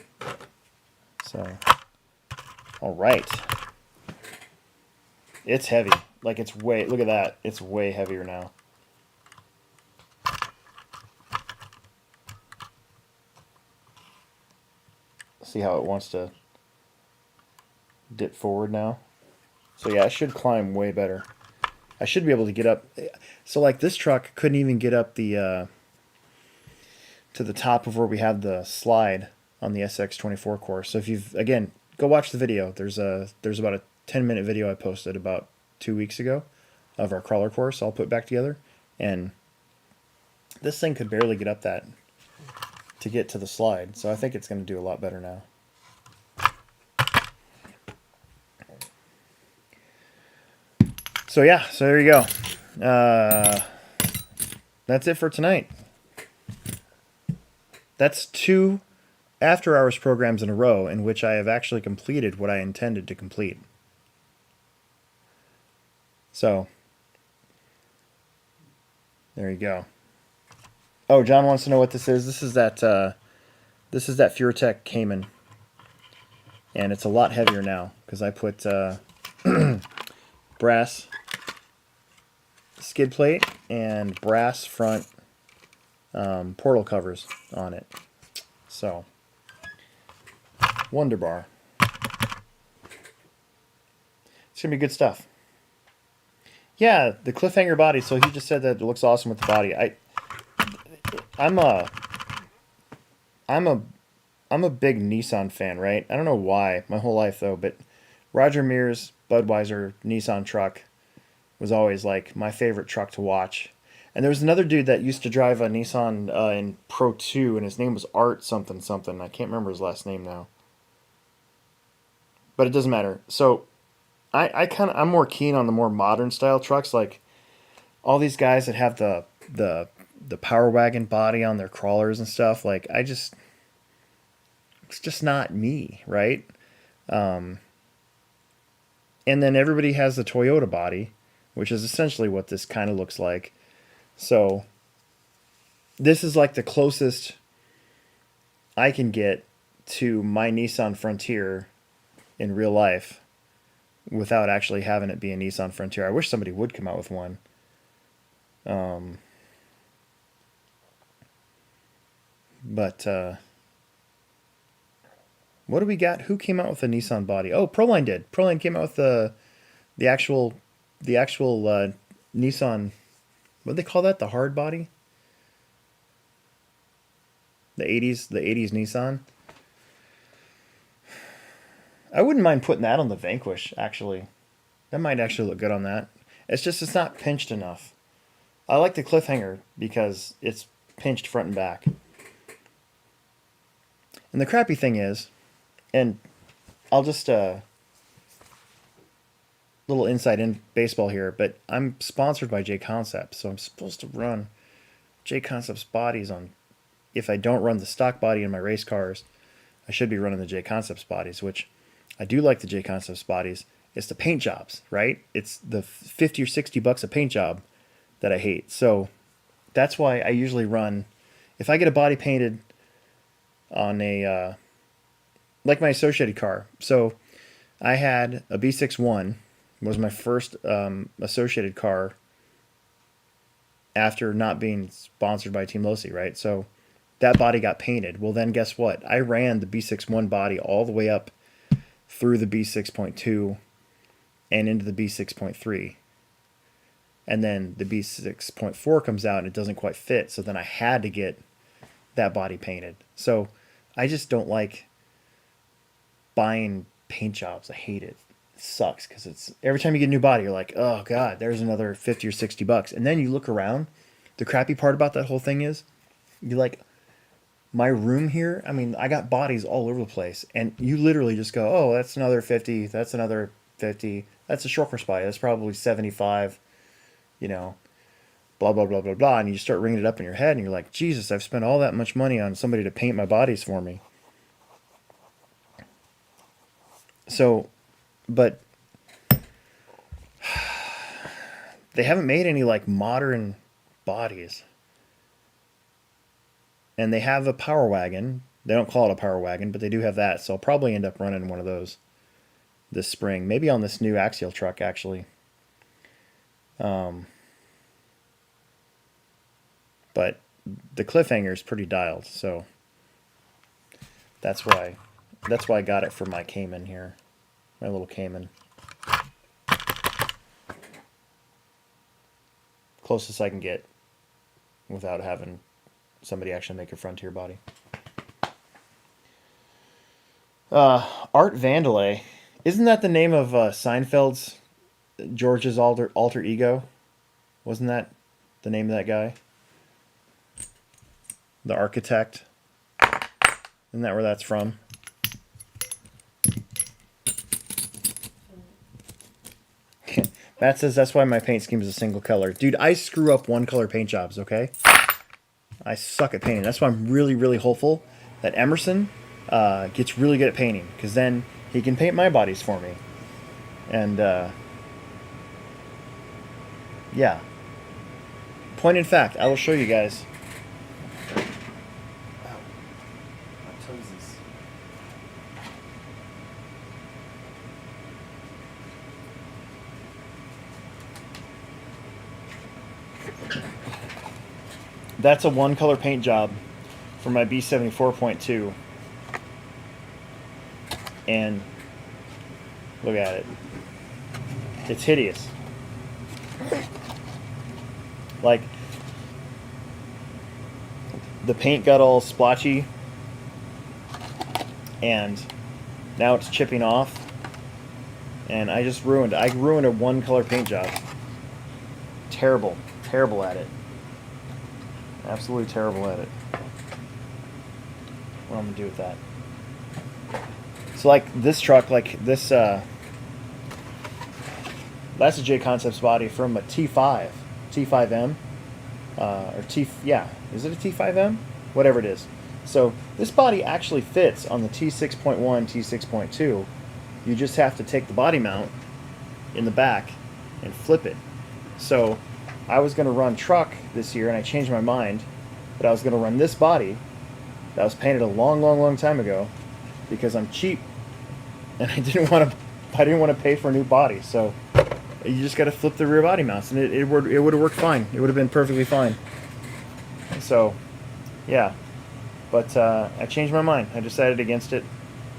So, all right. It's heavy. Like, it's way, look at that. It's way heavier now. See how it wants to dip forward now? So yeah, it should climb way better. I should be able to get up. So like this truck couldn't even get up the to the top of where we have the slide on the SX24 course. So if you've, again, go watch the video. There's about a 10-minute video I posted about 2 weeks ago of our crawler course all put back together, and this thing could barely get up that to get to the slide. So I think it's going to do a lot better now. So yeah, so there you go. That's it for tonight. That's 2 after hours programs in a row in which I have actually completed what I intended to complete. So there you go. Oh, John wants to know what this is. This is that Furitek Cayman, and it's a lot heavier now because I put brass skid plate and brass front portal covers on it. So, Wonder Bar. It's gonna be good stuff. Yeah, the cliffhanger body. So he just said that it looks awesome with the body. I'm a big Nissan fan, right? I don't know why, my whole life though, but Roger Mears Budweiser Nissan truck was always like my favorite truck to watch. And there was another dude that used to drive a Nissan in Pro 2, and his name was Art something something. I can't remember his last name now. But it doesn't matter. So I'm more keen on the more modern style trucks, like all these guys that have the Power Wagon body on their crawlers and stuff. Like it's just not me, right? And then everybody has the Toyota body, which is essentially what this kind of looks like. So this is like the closest I can get to my Nissan Frontier in real life without actually having it be a Nissan Frontier. I wish somebody would come out with one. But what do we got? Who came out with a Nissan body? Oh, Proline did. Proline came out with the actual Nissan. What do they call that? The hard body. The 80s Nissan. I wouldn't mind putting that on the Vanquish, actually. That might actually look good on that. It's not pinched enough. I like the cliffhanger because it's pinched front and back. And the crappy thing is, and I'll just little inside in baseball here, but I'm sponsored by J Concepts, so I'm supposed to run J Concepts bodies on. If I don't run the stock body in my race cars, I should be running the J Concepts bodies, which I do like the J Concepts bodies. It's the paint jobs, right? It's the 50 or 60 bucks a paint job that I hate. So that's why I usually run, if I get a body painted on a, like my associated car. So I had a B61, was my first associated car after not being sponsored by Team Losi, right? So that body got painted. Well, then guess what? I ran the B61 body all the way up through the B6.2 and into the B6.3. And then the B6.4 comes out and it doesn't quite fit. So then I had to get that body painted. So I just don't like buying paint jobs. I hate it. It sucks because it's every time you get a new body, you're like, oh God, there's another 50 or 60 bucks. And then you look around. The crappy part about that whole thing is you like my room here. I mean, I got bodies all over the place. And you literally just go, oh, that's another 50. That's another 50. That's a short course body. That's probably 75, you know, blah, blah, blah, blah, blah. And you start ringing it up in your head and you're like, Jesus, I've spent all that much money on somebody to paint my bodies for me. So, but they haven't made any like modern bodies. And they have a power wagon. They don't call it a power wagon, but they do have that. So I'll probably end up running one of those this spring. Maybe on this new Axial truck, actually. But the cliffhanger is pretty dialed, so that's why I got it for my Cayman here. My little Cayman. Closest I can get without having somebody actually make a Frontier body. Art Vandelay. Isn't that the name of Seinfeld's George's alter ego? Wasn't that the name of that guy? The architect. Isn't that where that's from? Matt says that's why my paint scheme is a single color. Dude, I screw up one color paint jobs, okay? I suck at painting. That's why I'm really, really hopeful that Emerson gets really good at painting, because then he can paint my bodies for me. And, yeah. Point in fact, I will show you guys. That's a one color paint job for my B74.2. And look at it. It's hideous. Like, the paint got all splotchy and now it's chipping off. And I ruined a one color paint job. Terrible at it. Absolutely terrible at it. What am I gonna do with that? So like this truck, like this, that's a J Concepts body from a T5M, or is it a T5M? Whatever it is. So this body actually fits on the T6.1, T6.2. You just have to take the body mount in the back and flip it. So I was going to run truck this year, and I changed my mind. But I was going to run this body that was painted a long time ago because I'm cheap, and I didn't want to pay for a new body. So you just got to flip the rear body mounts, and it would have worked fine. It would have been perfectly fine. So yeah, but I changed my mind. I decided against it.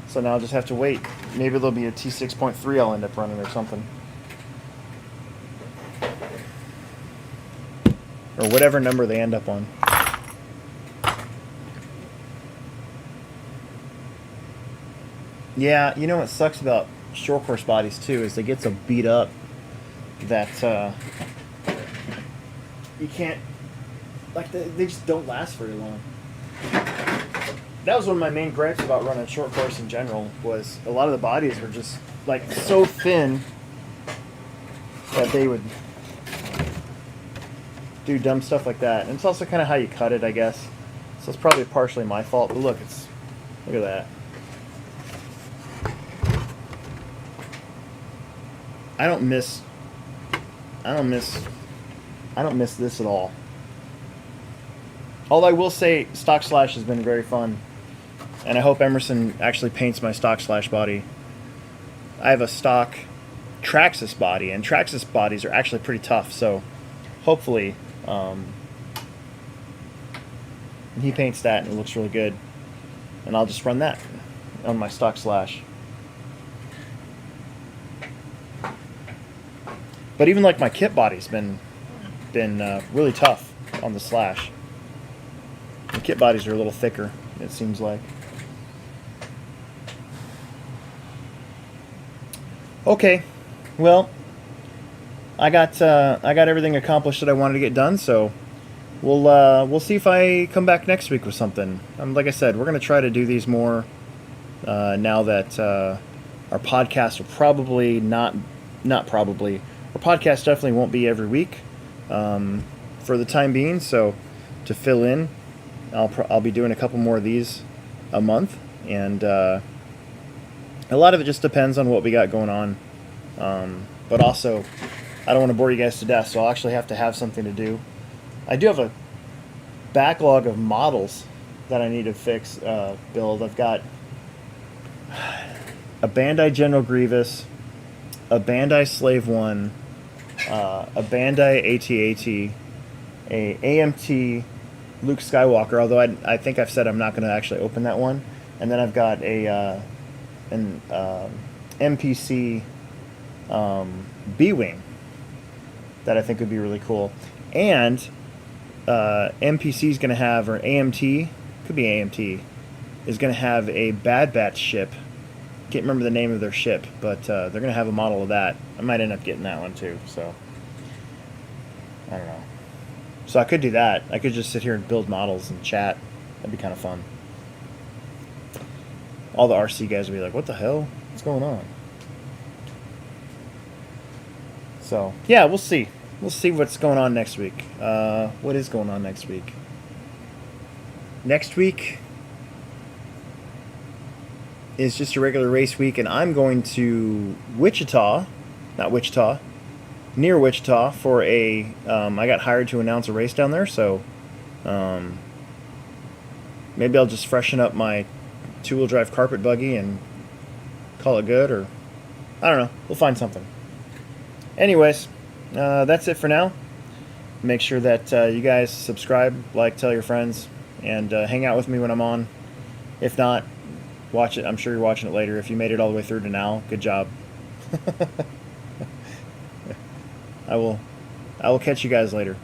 So now I'll just have to wait. Maybe there'll be a T6.3 I'll end up running or something. Or whatever number they end up on. Yeah, you know what sucks about short course bodies too is they get so beat up that you can't, like, they just don't last very long. That was one of my main gripes about running short course in general, was a lot of the bodies were just like so thin that they would do dumb stuff like that. And it's also kind of how you cut it, I guess. So it's probably partially my fault. But look at that. I don't miss this at all. Although I will say stock slash has been very fun. And I hope Emerson actually paints my stock slash body. I have a stock Traxxas body, and Traxxas bodies are actually pretty tough, so hopefully he paints that and it looks really good. And I'll just run that on my stock slash. But even like my kit body's been really tough on the slash. The kit bodies are a little thicker, it seems like. Okay, well, I got everything accomplished that I wanted to get done, so we'll see if I come back next week with something. Like I said, we're gonna try to do these more now that our podcast will probably not probably. Our podcast definitely won't be every week for the time being. So to fill in, I'll be doing a couple more of these a month, and a lot of it just depends on what we got going on. But also, I don't want to bore you guys to death, so I'll actually have to have something to do. I do have a backlog of models that I need to fix, build. I've got a Bandai General Grievous, a Bandai Slave One, a Bandai AT-AT, a AMT Luke Skywalker, although I think I've said I'm not going to actually open that one. And then I've got an MPC B-Wing that I think would be really cool. And MPC is going to have, or AMT, could be AMT, is going to have a Bad Batch ship. Can't remember the name of their ship, but they're going to have a model of that. I might end up getting that one too, so I don't know. So I could do that. I could just sit here and build models and chat. That'd be kind of fun. All the RC guys would be like, what the hell? What's going on? So, yeah, we'll see. We'll see what's going on next week. What is going on next week? Next week is just a regular race week, and I'm going to near Wichita for a, I got hired to announce a race down there, so maybe I'll just freshen up my two-wheel drive carpet buggy and call it good, or I don't know. We'll find something. Anyways, that's it for now. Make sure that you guys subscribe, like, tell your friends, and hang out with me when I'm on. If not, watch it. I'm sure you're watching it later. If you made it all the way through to now, good job. I will catch you guys later.